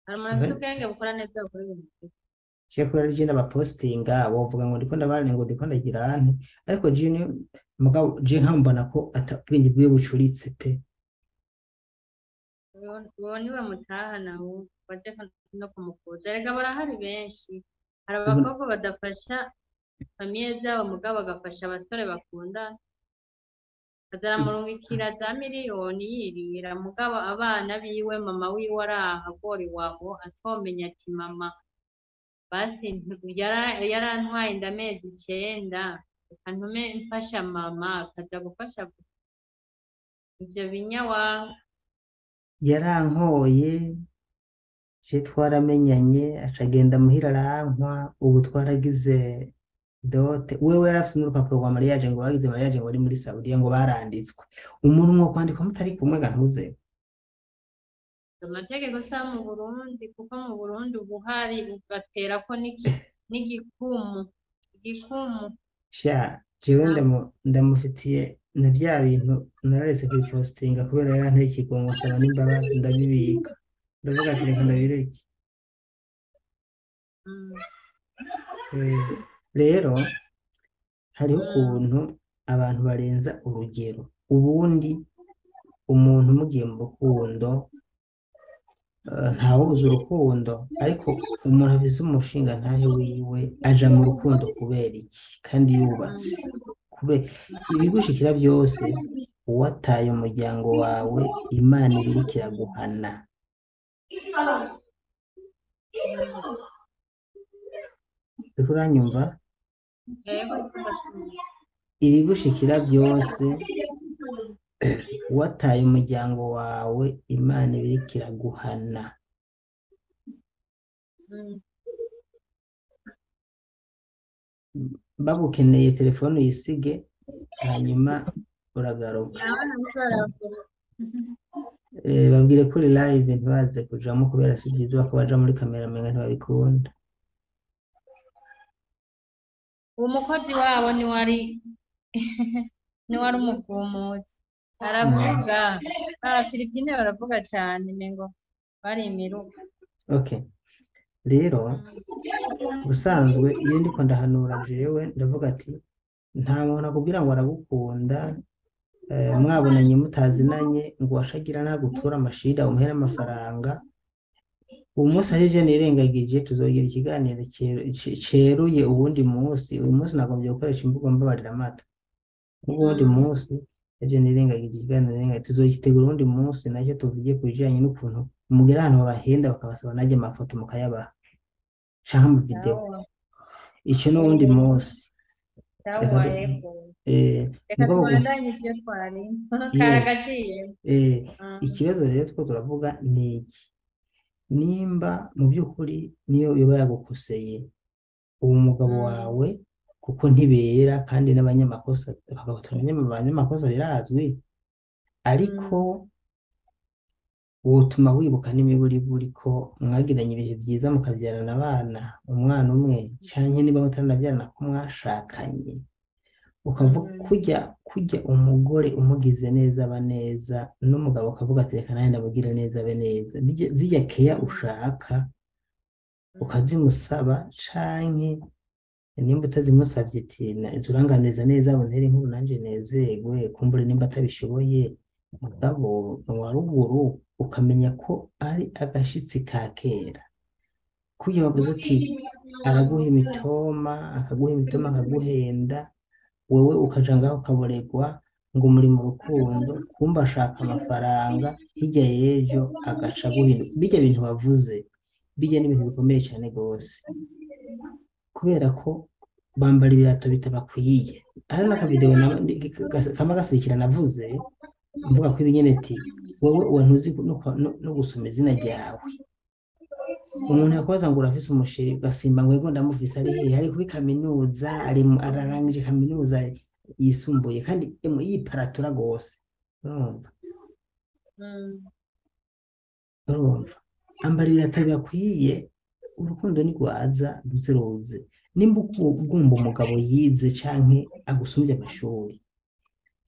hari umuntu afite ubwenge bukora neza bukora ibintu byiza. Ciye kubera ari je n'abapostinga bovuga ngo ndiko ndabane ngo ndiko ndagira ante, ariko je mugabo je nkambona ko atabwenge bwiwe bucuritse pe. Uwo niwe mutahana waje no kumukuza, erega barahari benshi, hari abakobwa badafasha famiye zabo mugabo bagafasha abasore bakundana, azaramurungikira za miliyoni yirira, mugabo abana biwe mama wiwe araha agora iwabo atomenya ati mama basi yarantwaye indamezi 9 reka ntume mfasha mama akaza gufasha ivyo binyawanga. Yarankoye je twaramenyanye acagenda muhira arankwa, ubu twaragize dote, wewe yarafise n'urupapuro rwa mariage ngo bagize mariage ngo ari muri Saudiya ngo baranditswe, umuntu mwo kwandika mutari kumwe gantuze Amategeko sa mu Burundi, kuko mu Burundi ubuhari ugaterako igikumu sha jewe ndamufitiye na vya bintu nararetse kubipostinga kubera yaranteye ikigongo nsaba n'imbabazi ndabibika, ndavuga ati reka ndabireke. Rero hariho ukuntu abantu barenza urugero, ubundi umuntu mugiye mu rukundo ntawubuza urukundo, ariko umuntu afise umushinga ntahe wiwe aja mu rukundo kubera iki kandi yubatse, kubera ibigushikira byose uwataye umuryango wawe Imana iriko iraguhana. Uriko uranyumva? Ibigushikira byose wataye umuryango wawe Imana iriko iraguhana. Bagukeneye telefone uyisige hanyuma uragaruka. Babwire kuri live ntibaze kujamo kubera si byiza bako baja muri kamera menga ntibabikunda. Umukozi wabo ni wari umuvumuzi aravuga, Filipine baravuga cyane mengo bari imiruka. Okay, rero ubusanzwe iyo ndiko ndahanura jewe ndavuga ati nta muntu akubwira ngo aragukunda mwabonanye mutazinanye ngo washagira nagutura amashira umuhera amafaranga, umunsi arije nirengagije tuzogira ikiganiro ceruye ubundi munsi. Uyu munsi nagombye gukoresha imvugo mbabarira amata, ubundi munsi arije nirengagije ikiganiro tuzoyitegura ubundi munsi nacyo tuvugiye kubijanye n'ukuntu mugera ahantu babahenda bakabasaba najye amafoto mukayabaha canke mu video, ico n'ubundi munsi. Ikibazo rero two turavuga ni iki, nimba mu by'ukuri niyo yoba yagukoseye uwo mugabo wawe, kuko ntibera kandi n'abanyamakosa abanyamakosa birazwi, ariko wotuma wibuka n'imiburiburi ko mwagiranye ibihe byiza mukabyarana abana umwana umwe, canke niba mutanabyarana ko mwashakanye, ukavuga kujya umugore umugize neza aba neza, n'umugabo ukavuga ati reka nawe ndamugire neza abe neza, zijya keya ushaka ukazimusaba, canke nimba utazimusabye ati uranganiza neza abonere inkuru nanje nezerwe, kumbure nimba atabishoboye mugabo wa ruguru ukamenya ko ari agashitsi ka kera, kuya bavuze ati araguha imitoma akaguhenda wewe ukaja ngaho ukaboregwa ngo muri mu rukundo kumba ashaka amafaranga hirya y'ejo agaca guhinduka bijya bintu bavuze bijya n'ibintu bikomeye cyane rwose kubera ko bambara ibirato bitabakwiye hari n'akavideo kama gasirikira navuze mvuga ko ibi nyene ati wowe wantuzi no gusoma izina ryawe umuntu yakoza ngo urafise umusheri ugasimba ngo ego ndamufise ari hehe ari kuri kaminuza ararangije kaminuza yisumbuye kandi yiparatura rwose urumva urumva ambara ibirato bibakwiye urukundo ntigwaza ruze nimba ugumba umugabo yize canke agusumbye amashuri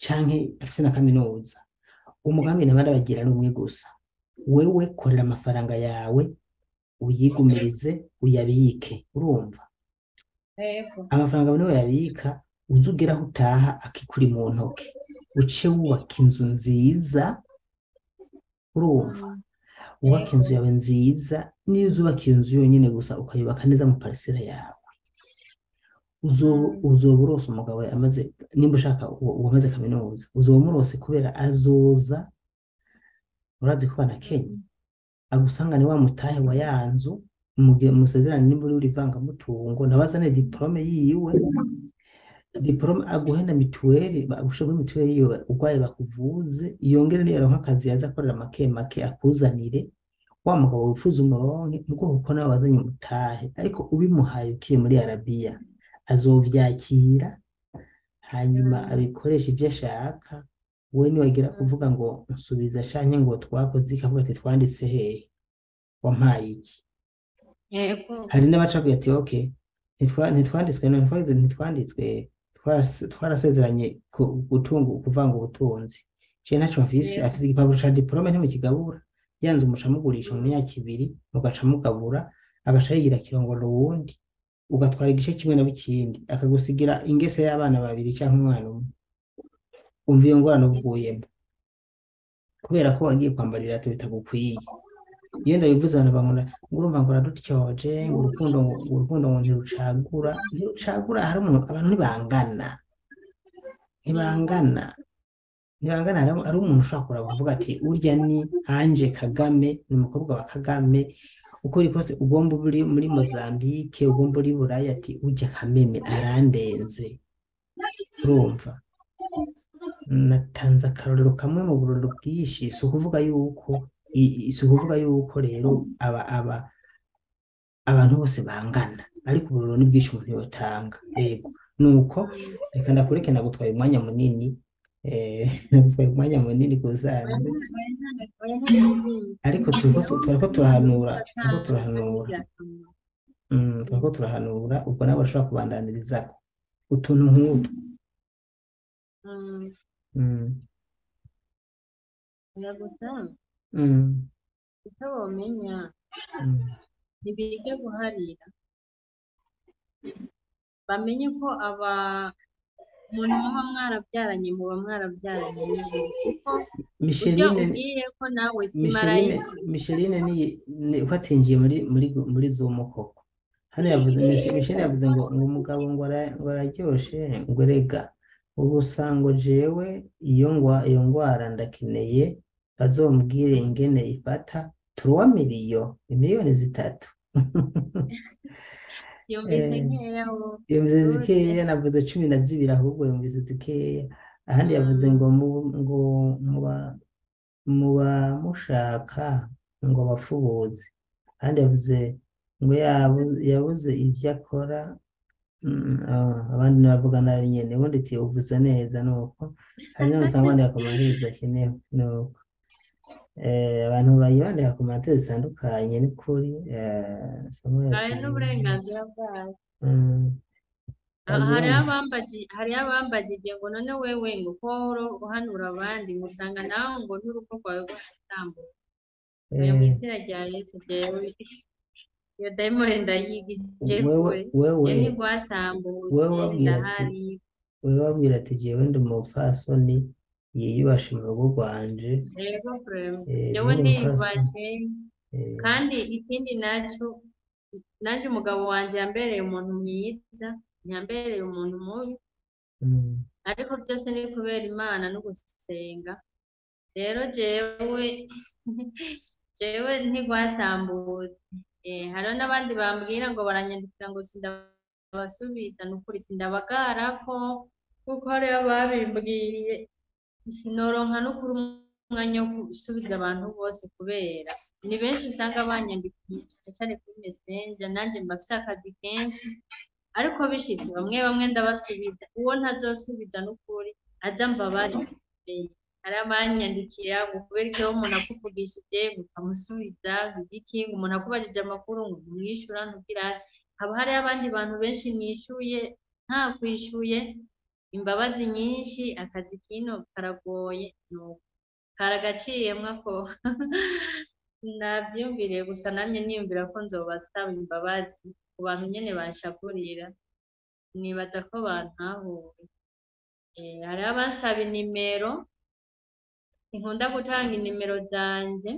canke afise na kaminuza umugambi n'abandi bagira n'umwe gusa wewe korera amafaranga yawe uyigumirize uyabike urumva amafaranga bane uyabika uzugera aho utaha akikuri mu ntoke uce wubaka inzu nziza urumva wubaka inzu yawe nziza niyo uzubaka iyo nzu yonyine gusa ukayubaka neza mu parisera yawe uzoba urose umugabo amaze nimba ushaka uwamaze kaminuza uzoba umurose kubera azoza urazi ko bana Kenya agusanga ni wa mutahe wa yanzu mugihe musezerana nimba uri vangamutungo nabazane diplome yiwe diplome aguhena mituweli agushoboye mituweli yiwe urwaye bakuvuze yongere niyo nk'akazi yaza akorera make akuzanire wa mugabo wifuza umuronke nuko kuko nawe wazanye umutahe ariko ubimuhaye ukiye muri Arabiya azovyakira hanyuma abikoresha ibyo ashaka we niwagira kuvuga ngo nsubiza canke ngo twakoze ikavuga ati twanditse hehe wampaye iki hari n'abacabwiye ati okay ntitwanditswe ntitwanditswe twarasezeranye kuvanga ubutunzi je ntaco mfise afise igipapuro ca diplome ntimukigabura yanze umuca mugurisha mu myaka 2 mugaca mugabura agaca yigira kirongoro wundi ugatwara igice kimwe na bikindi akagusigira ingese y'abana 2 canke umwana umwe umva iyo ngorane uvuyemo kubera ko wagiye kwambara ibirato bitagukwiye iyo ndabivuze abantu bamura ngurumva ngo radutyoje ngo urukundo ngo ntirucagura hari umuntu abantu ntibangana hari umuntu ushobora kuvuga ati urya ni Ange Kagame ni umukobwa wa Kagame uko rikose ugomba uri muri Mozambique ugomba uri Buraya ati urya Kameme arandenze urumva natanze akarorero kamwe mu buroro bwinshi si ukuvuga yuko rero abantu bose bangana ariko uburoro ni bwinshi umuntu yotanga yego nuko reka ndakureke nagutwaye umwanya munini gusa ariko turiko turahanura ubwo nabo bashobora kubandaniriza utuntu nk'utwo icyo womenya ntibirya guharira bamenye ko umuntu muba mwarabyaranye muba mwarabyaranye kuko ujya ugiye ko nawe si marayika Micheline ni uko atinjiye muri Zoom koko hano yavuze Micheline yavuze ngo umugabo ngo araryoshe ngo rega ubu sango jewe iyo ngwara ndakeneye bazombwire ingene ifata 3 miliyoni 3 yumvise zikeya navuze 12 ahubwo yumvise zikeya ahandi yavuze ngo muba mushaka ngo bafubuze ahandi yavuze ngo yabuze ibyo akora abandi navuga nabi nyene ubundi ati uvuze neza nuko hari n'abantu bandika komantere akeneye nuko abantu bayibandika komantere zitandukanye ni kuri hari n'uburenganzira bwabo hari abambagije ngo none wewe ngo ko uhanura abandi musanga nawe ngo n'urugo rwawe rwatambuka oya mu izina rya Yesu jewe iyo dayimoni ndayigije wewe ntigwasambutse ndahari wewe wabwira ati jewe ndi umupfasoni yiyubashe mu rugo rwanje yego jewe ndiyubashe kandi ikindi naco nanjye umugabo wanje yambereye umuntu mwiza, ntiyambereye umuntu mubi, ariko byose ni kubera Imana no gusenga. Rero jewe ntigwasambutse. Hariho n'abandi bambwira ngo baranyandikira ngo sindabasubiza, ni ukuri sindabagarako, kuko hariho ababimbwiye sinoronka n'ukuri umwanya wo gusubiza abantu bose, kubera ni benshi usanga banyandikiye cyane cyane kuri messenger, nanjye mba mfise akazi kenshi, ariko bishitse bamwe bamwe ndabasubiza. Uwo ntazosubiza n'ukuri aza mbabarire. Hari abanyandikira ngo kubera icyo umuntu akuvugishije utamusubiza bigiki, umuntu akubajije amakuru ngo umwishyura ntugira. Haba hariho abandi bantu benshi nishyuye nta kwishyuye, imbabazi nyinshi, akazi kino karagoye, nuko karagaciyemwo ako. Nabyumviriye gusa namye niyumvira ko nzobasaba imbabazi ku bantu nyene banshakurira, nibaza ko bantahuye. Hariho abansaba inimero, sinkunda gutanga inimero zanje.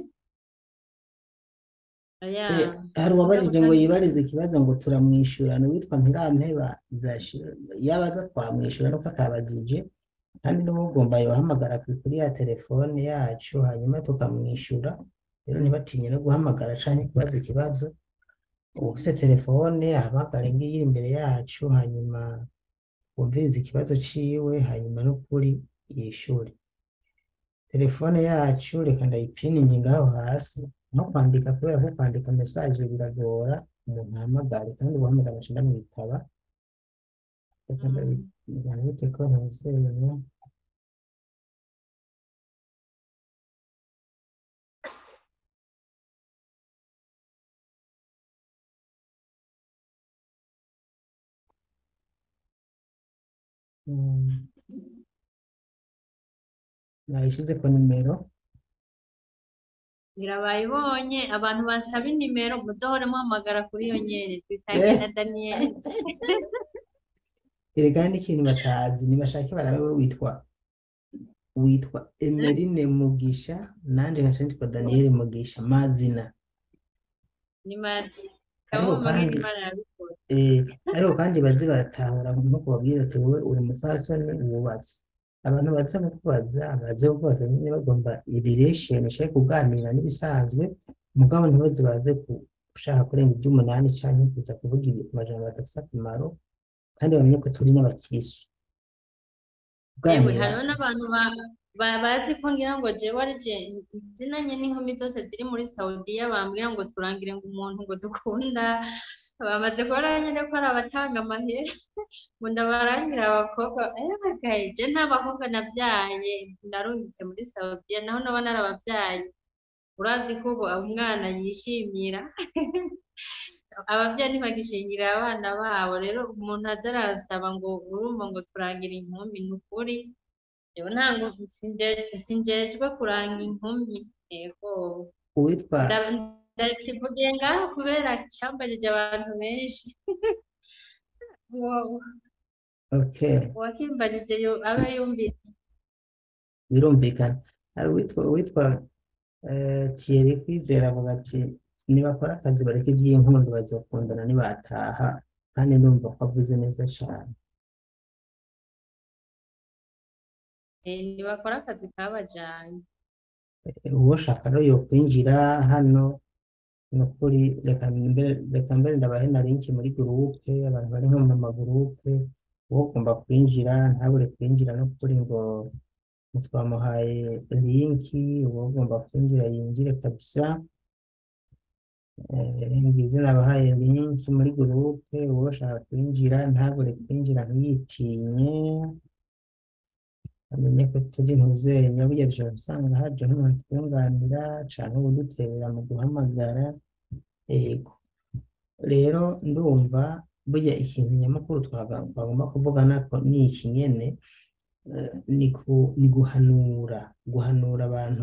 hari uwabajije ngo yibarize ikibazo ngo turamwishyura, n'uwitwa Ntirampeba Zashira, yaba aza twamwishyura nuko atabazije, kandi n'ugomba yohamagara kuri ya telefone yacu hanyuma tukamwishyura. Rero ntibatinye no guhamagara canke kubaza ikibazo, ufise telefone ahamagare ngiyi iri imbere yacu, hanyuma wumvirize ikibazo ciwe, hanyuma n'ukuri yishyure. Telefone yacu reka ndayipininge ngaho hasi, no kwandika, kubera ko kwandika message biragora umuntu ahamagare, kandi guhamagara nca ndamwitaba. Reka ndabite ko ntuzeye. Nayishize ku nimero. Birabayibonye abantu basaba inimero muzohore muhamagara kuri iyo nyene, twisangiye na Daniel. Erega n'ikintu batazi, nibashake barabe witwa Emeline Mugisha, nanje nkaca nitwa Daniel Mugisha, mazina Ni mari. ariko kandi bazi baratahura nkuko babwira ati wowe uri umupfasoni wubatse. Abantu baza kukubaza nyine bagomba relation ishaka kuganira n'ibisanzwe, mugabo ntibaze baze gushaka kurenga iby'umunani canke kuza kuvuga amajambo adafise akamaro, kandi bamenye ko turi n'abakirisu. Yewe hariho n'abantu bazi ko ngira ngo jewe ari je zinanye n'inkumi zose ziri muri Saudiya, bambwira ngo turangire ngo umuntu ngo dukunda, bamaze kubona nyine ko ari abatanga amahera ngo ndabarangira abakobwa. Gaye je nta bakobwa nabyaye narungitse muri Saudiya, naho naba narababyaye. Urazi ko ubu umwana yishimira ababyeyi ntibagishingirira abana babo. Rero umuntu adarasaba ngo urumva ngo turangire inkumi, ni ukuri jewe ntango sinjejwe kuranga inkumi. Yego uwitwa ndakivugiye ngaho kubera cyambajije abantu benshi. okay, uwakimbajije aba yumvise. birumvikana. Hari uwitwa Thierry Kwizera avuga ati nibakora akazi bareke iby'inkundo bazokundana nibataha, kandi ndumva ko avuze neza cyane. Nibakora akazi kabajanye. Uwo shaka rero yo kwinjira hano, nukuri reka mbere ndabahe na link muri groupe, abantu bari nko mu magroupe, uwo ugomba kwinjira ntabure kwinjira, nukuri ngo twamuhaye linki, uwo ugomba kwinjira yinjire kabisa. Ngize nabahaye link muri groupe, uwo shaka kwinjira ntabure kwinjira, ntiyitinye, amenye ko turi ntuzenya. Burya dushobora gusanga haje nk'umuntu twunganira canke uduterera mu guhamagara. Yego rero ndumva burya ikintu nyamukuru twagomba kuvuga nako ni iki nyene, ni guhanura abantu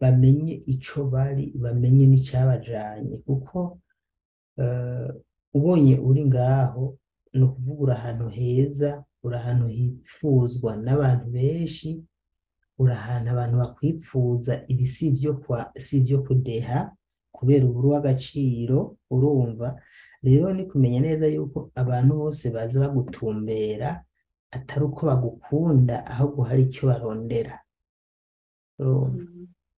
bamenye ico bari, bamenye n'icabajanye, kuko ubonye uri ngaho ni ukuvuga uri ahantu heza, uri ahantu hipfuzwa n'abantu benshi, uri ahantu abantu bakwipfuza. Ibi si ibyo kudeha ku kubera uburu w'agaciro urumva. Rero ni kumenya neza yuko abantu bose baza bagutumbera atari uko bagukunda ahubwo hari icyo barondera, urumva.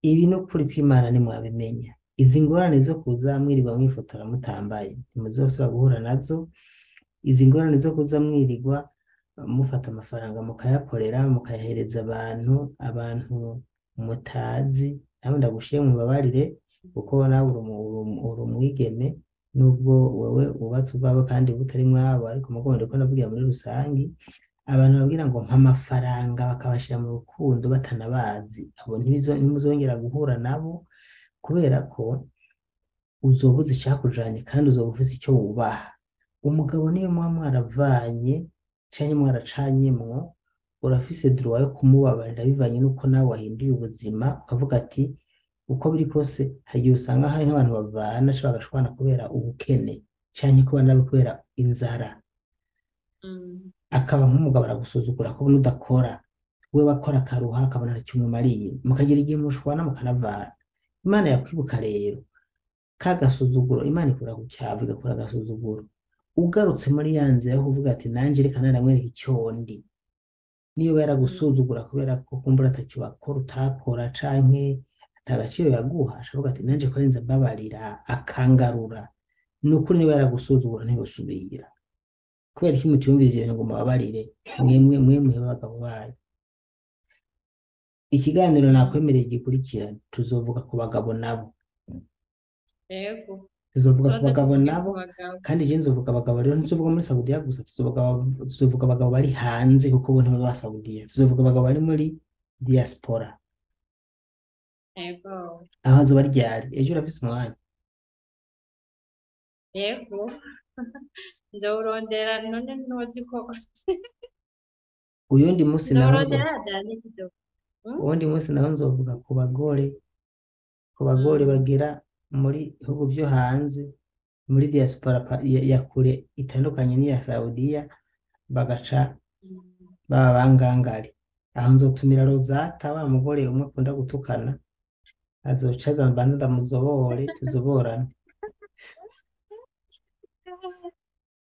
Ibi ni ukuri kw'Imana nimwabimenya, izi ngorane zo kuza mwirirwa mwifotora mutambaye ntimuzosubira guhura nazo. Izi ngorane zo kuza mwirirwa mufata amafaranga mukayakorera mukayahereza abantu mutazi, nawe ndagushiye mubabarire kuko nawe uri umwigeme, nubwo wewe wubatse ubwawe kandi butari mwabo, ariko mugo ndiko ndavugira muri rusangi. Abantu babwira ngo mpa amafaranga bakabashira mu rukundo batanabazi, abo ntimuzongera guhura nabo, kubera ko uzoba uzi icyakujanye kandi uzoba ufise icyo wubaha. Umugabo niyo muba mwaravanye canke mwaracanyemwo, urafise droit yo kumubabarira bivanye n'uko nawe wahinduye ubuzima, ukavuga ati uko biri kose hari igihe usanga hari nk'abantu bavana canke bagashwana kubera ubukene canke kubana nabi kubera inzara, akaba nk'umugabo aragusuzugura kubona udakora, we bakora akaruha akabona ntacyo umumariye, mukagira igihe mushwana mukanavana. Imana yakwibuka rero ka gasuzuguro, Imana ikura ku cyavu igakora agasuzuguro. Ugarutse muri ya nzira yo kuvuga ati nanjye reka naramwereka icyo ndi, niyo yaragusuzugura kubera ko kumbura atacyo bakora utakora canke atagaciro yaguha, ashavuga ati nanjye ko arinze mbabarira akangarura, ni ukuri niba yaragusuzugura ntibusubira. Kubera iki mutiyumvirije ngo mubabarire mwemwe b'abagabo bayo? Ikiganiro nakwemereye gikurikira tuzovuga ku bagabo nabo, Yego. tuzovuga ku Tuzoze bagabo tuvuge nabo, ku bagabo. kandi je nzovuga abagabo rero, ntizovuga muri Saudiya gusa, tuzovuga abagabo bari hanze kuko bo ntibaba Saudiya, tuzovuga abagabo bari muri diaspora. Yego. Aho azoba ryari? Ejo urafise umwanya? Yego. Nzowurondera none ntuzi ko Uyundi musi naho nzowurondera dani kizo. uwundi musi naho nzovuga ku bagore bagera muri bihugu byo hanze, muri diaspora ya kure itandukanye n'iya Saudiya, bagaca baba bangangari. Aho nzotumira Rozata, wa mugore umwe akunda gutukana, azoca aza mbanza ndamuzobore tuzoborane.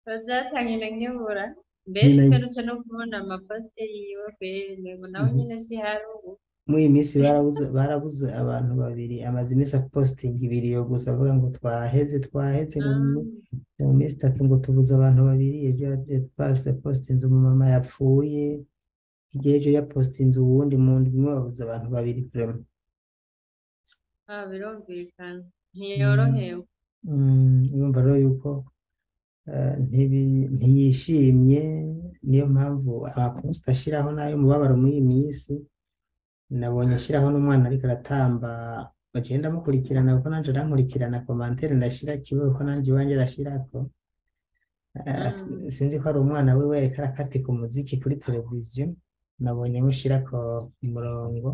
Bazatangina nkebura. Mbese Nyina mperutse no kubona amaposte yiwe kweri ngo nawe nyine si hari ubu. muri iyi minsi barabuze abantu babiri, amaze iminsi apostinga ibiriyo gusa avuga ngo twaheze ngo mu minsi itatu ngo tubuze abantu babiri. Ejo yapostinze umumama yapfuye, hirya ejo yapostinze uwundi mu ndwi imwe babuze abantu babiri vraiment. Birumvikana ntiyorohewe. Urumva rero yuko ntiyishimye, niyo mpamvu amaposita ashiraho nayo umubabaro muri iyi minsi. Nabonye ashiraho n'umwana ariko aratamba, bagenda mukurikirana kuko nanje arankurikirana, komantere ndashira kiwe kuko nanje iwanje arashirako. Sinzi ko ari umwana wiwe ariko arakatika umuziki kuri televiziyo, nabonye mushirako umurongo.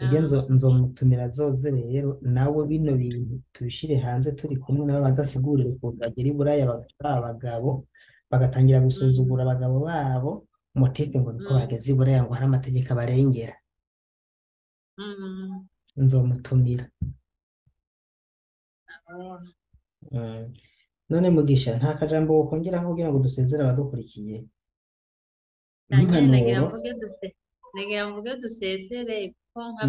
Iryo nzomutumira azoze rero nawe bino bintu tubishire hanze turi kumwe nawe, bazasigurire ukuntu bagera i Buraya bagaca abagabo bagatangira gusuzugura abagabo babo, umutipe ngo niko bageze i Buraya ngo hari amategeko abarengera. Nzomutumira. None Mugisha, nta kajambo wokongeraho kugira ngo dusezere abadukurikiye? Nagira mvuge dusezere kuko nka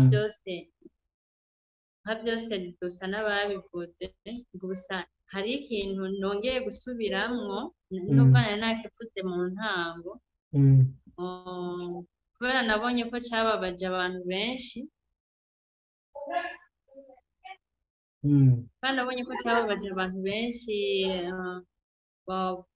byose dusa n'ababivuze, gusa hari ikintu nongeye gusubiramwo nubwo nari nakivuze mu ntango, kubera nabonye ko cababaje abantu benshi,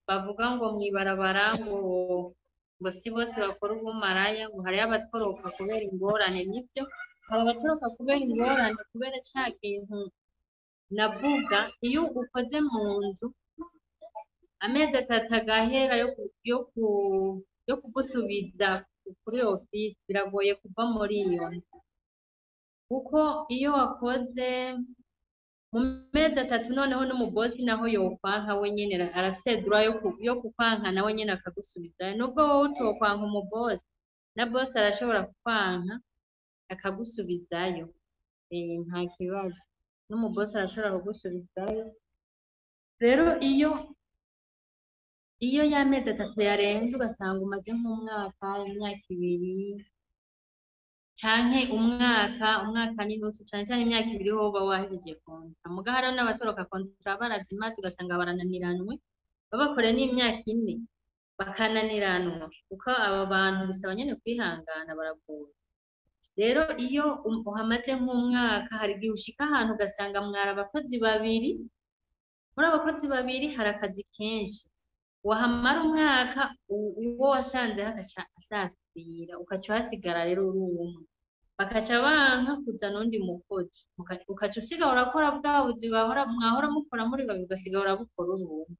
bavuga ngo mw'ibarabara ngo si bose bakora ubumaraya, ngo hariyo abatoroka kubera ingorane. Nibyo, hari abatoroka kubera ingorane, kubera ca kintu navuga, iyo ukoze mu nzu amezi 3 agahera yo kugusubiza kuri ofisi, biragoye kuva muri iyo nzu, kuko iyo wakoze mu mezi 3 noneho n'umubosi naho yokwanka we nyene arafise droit yo kukwanka nawe nyene akagusubiza. Nubwo wowe utokwanka umubosi, na bosi arashobora kukwanka akagusubizayo, nta kibazo. n'umubosi arashobora kugusubizayo. Rero iyo y'amezi 3 yarenze ugasanga umaze nk'umwaka, imyaka 2 canke umwaka n'inusu canke imyaka 2 woba wahejeje kontra. Muga hariho n'abatoroka kontra barazimaze ugasanga barananiranwe, babakoreye n'imyaka 4 bakananiranwa, kuko aba bantu bisaba nyene kwihangana, baragoye. Rero iyo uhamaze nk'umwaka, hari igihe ushika ahantu ugasanga mwari abakozi 2, muri abakozi 2 hari akazi kenshi, wahamara umwaka uwo wasanze hagaca asafira, ukaca uhasigara rero uri umwe, bakaca banka kuzana undi mukozi, ukaca usigara urakora bwa buzi mwahora mukora muri 2, ugasigara urabukora uri umwe.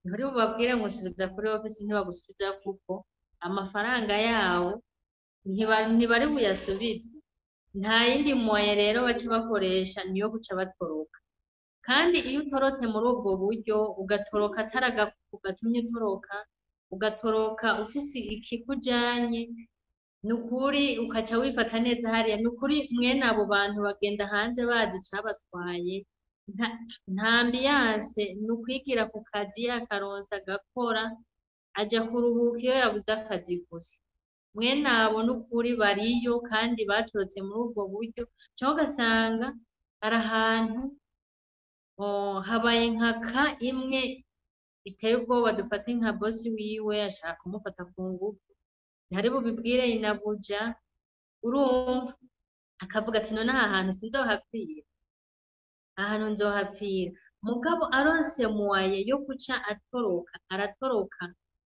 Nturi bubabwire ngo subiza kuri ofisi, ntibagusubiza kuko amafaranga yawo ntibari buyasubizwe. Nta yindi moye rero baca bakoresha niyo guca batoroka. Kandi iyo utorotse muri ubwo buryo, ugatoroka atari agakuku gatumye utoroka, ugatoroka ufise ikikujanye, nukuri ukaca wifata neza hariya, nukuri mwene abo bantu bagenda hanze bazi cabaswaye. Nta ambiyanse, nukwigira ku kazi yakaronsa agakora, aja kuruhuka iyo yabuze akazi gusa. Mwene abo nukuri bariyo kandi batorotse muri ubwo buryo, canke ugasanga ari ahantu habaye nkaka imwe biteye ubwoba, dufate nka bosi wiwe ashaka kumufata ku ngufu, ntari bubibwire inabuja, urumva akavuga ati none aha hantu sinzohapfira, ahantu nzohapfira. Mugabo aronse muwaye yo kuca atoroka, aratoroka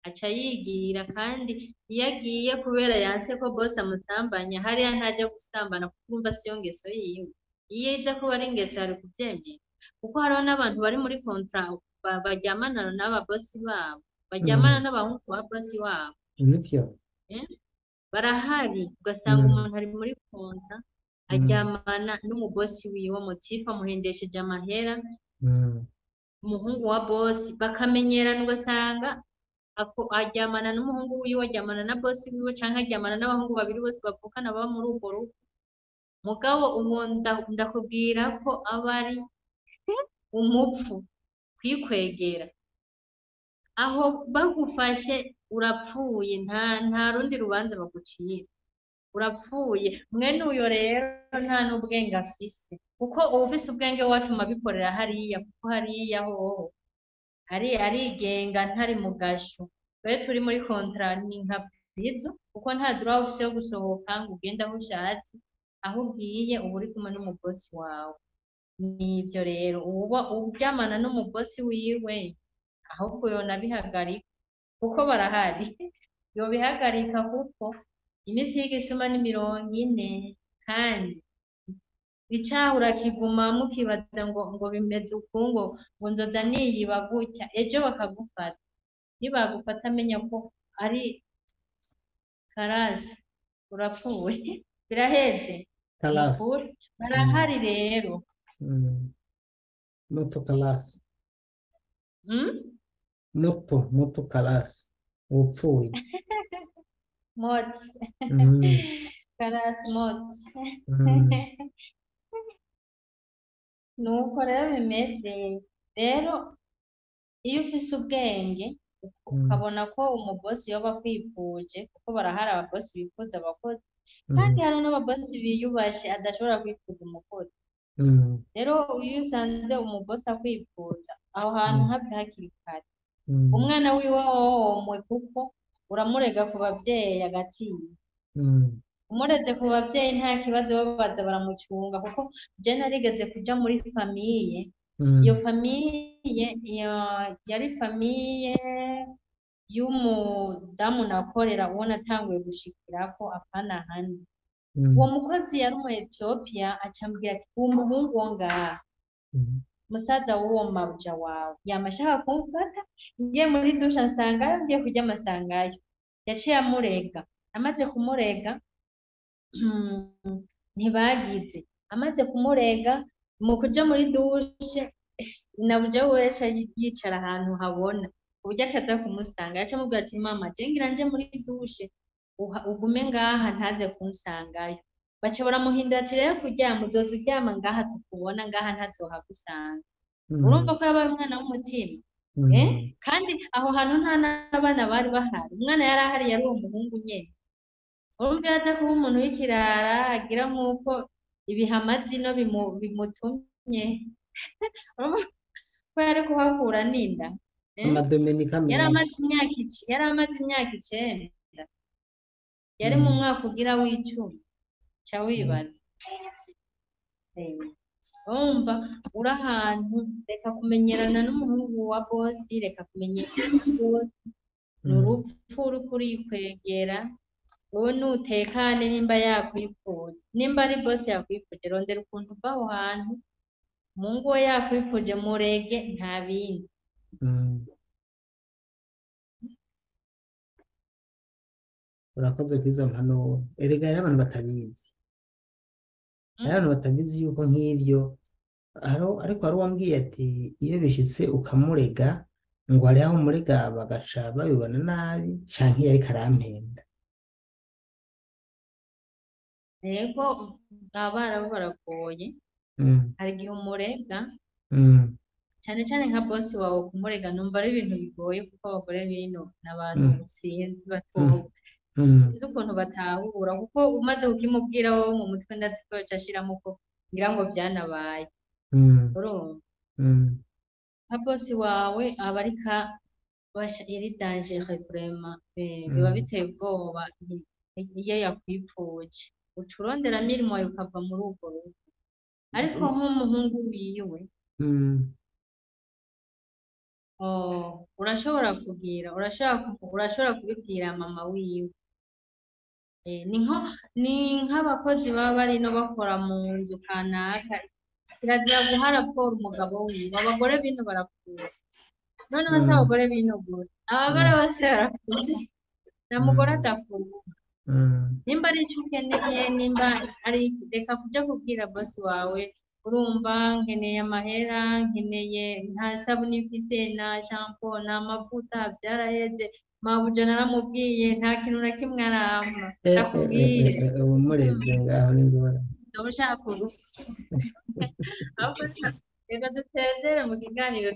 aca yigira. Kandi iyo agiye kubera yanse ko bosi amusambanya, hariya ntaja gusambana kuko urumva siyo ngeso yiwe. Iyo iza kuba ari ingeso yari kuvyemera, kuko hariho n'abantu bari muri kontra baryamana n'ababosi babo, baryamana n'abahungu ba bosi wabo. Nivyo barahari, ugasanga umuntu ari muri kontra aryamana n'umubosi wiwe, mutipa amuhendesheje amahera, umuhungu wa bosi bakamenyerana, ugasanga aryamana n'umuhungu wiwe, aryamana na bosi wiwe, canke aryamana n'abahungu 2 bose bavukana baba muri urwo rugo. Mugabo uwo ndakubwira ko aba ari umupfu kwikwegera. Aho bagufashe urapfuye, nta rundi rubanza bagucira, urapfuye. Mwene uyo rero nta n'ubwenge afise, kuko uba ufise ubwenge watuma bikorera hariya, kuko hariya hoho arigenga ntari mu gasho. Rero turi muri kontra ni nka bizo, kuko nta droit ufise yo gusohoka ngo ugende aho ushatse, aho ugiye uba uri kumwe n'umubosi wawe. Nivyo rero uryamana n'umubosi wiwe, ahubwo yonabihagarika, kuko barahari, yobihagarika kuko imisi y'igisuma ni 40, kandi icaha urakigumamwo ukibaza ngo bimeze uku, ngo nzoza niyiba gutya, ejo bakagufata. Nibagufata amenya ko ari karasi, urapfuye, biraheze. kalasi Barahari rero. moto kalasi moto kalasi upfuye Moti. Karasi moti. Nuko rero bimeze. Rero iyo ufise ubwenge ukabona ko umubosi yoba akwifuje, kuko barahari ababosi bifuza abakozi, kandi hari n'ababosi biyubashe adashobora kwifuza umukozi. Rero iyo usanze umubosi akwifuza, aho hantu habe hakiri kare. Umwana wiwe womwe, kuko uramurega ku bavyeyi agatinya. Umureze ku bavyeyi nta kibazo, babaza baramucunga, kuko je narigeze kuja muri famiye. Iyo famiye yari famiye y'umudamu nakorera, uwo natanguye gushikirako apana handi. Uwo mukozi yari umu Ethiopia, acambwira ati uwo muhungu wo ngaha, musaza w'uwo mabuja wawe, yama ashaka kumfata, ngiye muri dusha nsangayo, ngiye kuryama nsangayo. Yaciye amurega, amaze kumurega ntibagize, amaze kumurega mu kuja muri dushe, nabuja wese yicara ahantu habona, uburyo ataza kumusanga. Yaca amubwira ati mama, je ngira nje muri dushe, ugume ngaha ntaze kunsangayo. baca baramuhindura ati rero kuryama uzoza uryama ngaha tukubona ngaha ntazohagusanga urumva ko yabaye umwana w'umutima kandi aho hantu nta n'abana bari bahari umwana yari ahari yari uwo muhungu nyene urumva yaza kuba umuntu w'ikirara agira nk'uko ibihamazino bimutumye urumva ko yari kuhakura n'inda amadominika yari menshi amaze imyaka 9 yari mu mwaka ugira w'icumi ca wibaza urumva uri ahantu reka kumenyerana n'umuhungu wa bosi reka kumenyerana na bosi ni urupfu uriko urikwegera wowe nutekane nimba yakwifuje nimba ari bosi yakwifuje rondera ukuntu uva aho hantu umuhungu we yakwifuje murege nta bindi urakoze kwiza mpanuro erega hariho abantu batabizi hariho abantu batabizi yuko nk'ibyo ariko hari uwambwiye ati iyo bishitse ukamurega ngo hariho aho umurega bagaca babibona nabi canke iyo ariko arampenda yego abarabu baragoye hari igihe umurega cyane cyane nka bosi wawe kumurega numva ari ibintu bigoye kuko abagore bino n'abantu sinzi batowe sinzi ukuntu batahura kuko umaze kukimubwira wowe mu mutwe ndazi ko yoca ashiramo ko ngira ngo byanabaye urumva nka bosi wawe aba ariko iri dangere vraiment biba biteye ubwoba iyo yakwipfuje uca urondera mirimo yawe ukava muri urwo rugo ariko nk'umuhungu wiwe urashobora kubibwira mama wiwe ni nk'abakozi baba barino bakora mu nzu kanaka kirazira guha raporo umugabo wiwe abagore bino barapfuye noneho si abagore bino gusa abagore bose barapfuye nta mugore adapfuye nimba ari icyo ukeneye nimba ari reka kuja kubwira bosi wawe urumva nkeneye amahera nkeneye nta sabuni mfise na shampoo na mavuta byaraheze mabuja naramubwiye nta kintu na kimwe arampa ndakubwire umureze ngaho n'ingora ushaka urupfu reka dusezere mu kiganiro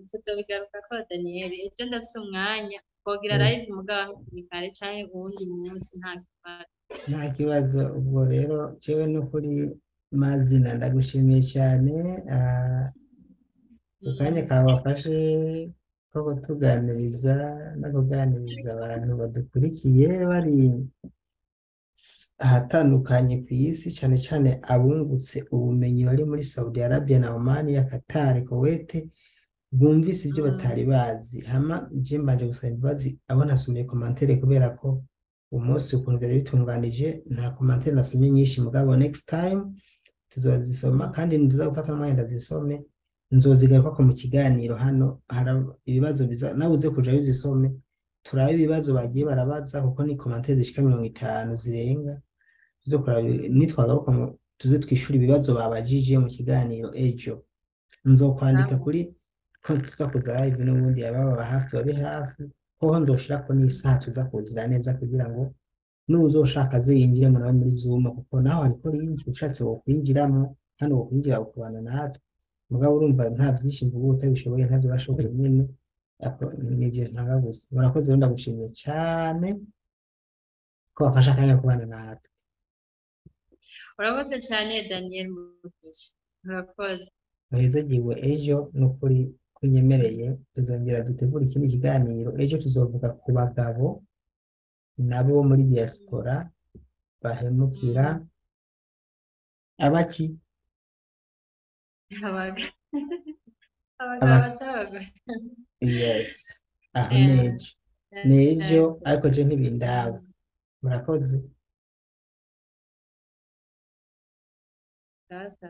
tuzobigaruka ko Daniel ejo ndafise umwanya twogira live mugabo kare canke uwundi munsi nta kibazo ubwo rero jewe n'ukuri mazina ndagushimiye cyane ukanya kawafashe ko kutuganiriza no kuganiriza abantu badukurikiye bari ahatandukanye ku isi cyane cyane abungutse ubumenyi bari muri Saudi Arabia na Oman ya Qatar Kuwait bumvise ibyo batari bazi hama je mbanje gusaba imbabazi abo nasomeye commentaire kubera ko umunsi ukuntu byari bitunganije nta commentaire nasomye nyinshi mugabo next time tuzozisoma kandi ndiza gufata umwanya ndazisome nzozigaruka ko mu kiganiro hano hari ibibazo nawe uze kuja bizisome turabe ibibazo bagiye barabaza kuko ni commentaire zishika 50 zirenga tuzokora nitwagaruka tuze twishura ibibazo babajije mu kiganiro ejo nzokwandika kuri ko tuza kuza live n'ubundi ababa hafi babe hafi hoho nzoshira ko n'isaha tuza kuzira neza kugira ngo n'uzoshaka ze yinjire muri Zoom kuko naho ariko yinjira ushatse wo kwinjiramo hano wo kwinjira ukubana natwe mugabo urumva nta byinshi mvuga utabishoboye ntabyo bashoboye nyene nibyo ntanga gusa murakoze ndagushimiye cyane ko bafasha akanya kubana natwe urakoze cyane Daniel Mugisha urakoze muhezagiwe ejo n'ukuri kunyemereye tuzongera dutegura ikindi kiganiro ejo tuzovuga ku bagabo nabo muri diaspora bahemukira abaki abagabo yes aho nejo ariko je ntibindaba murakoze Tata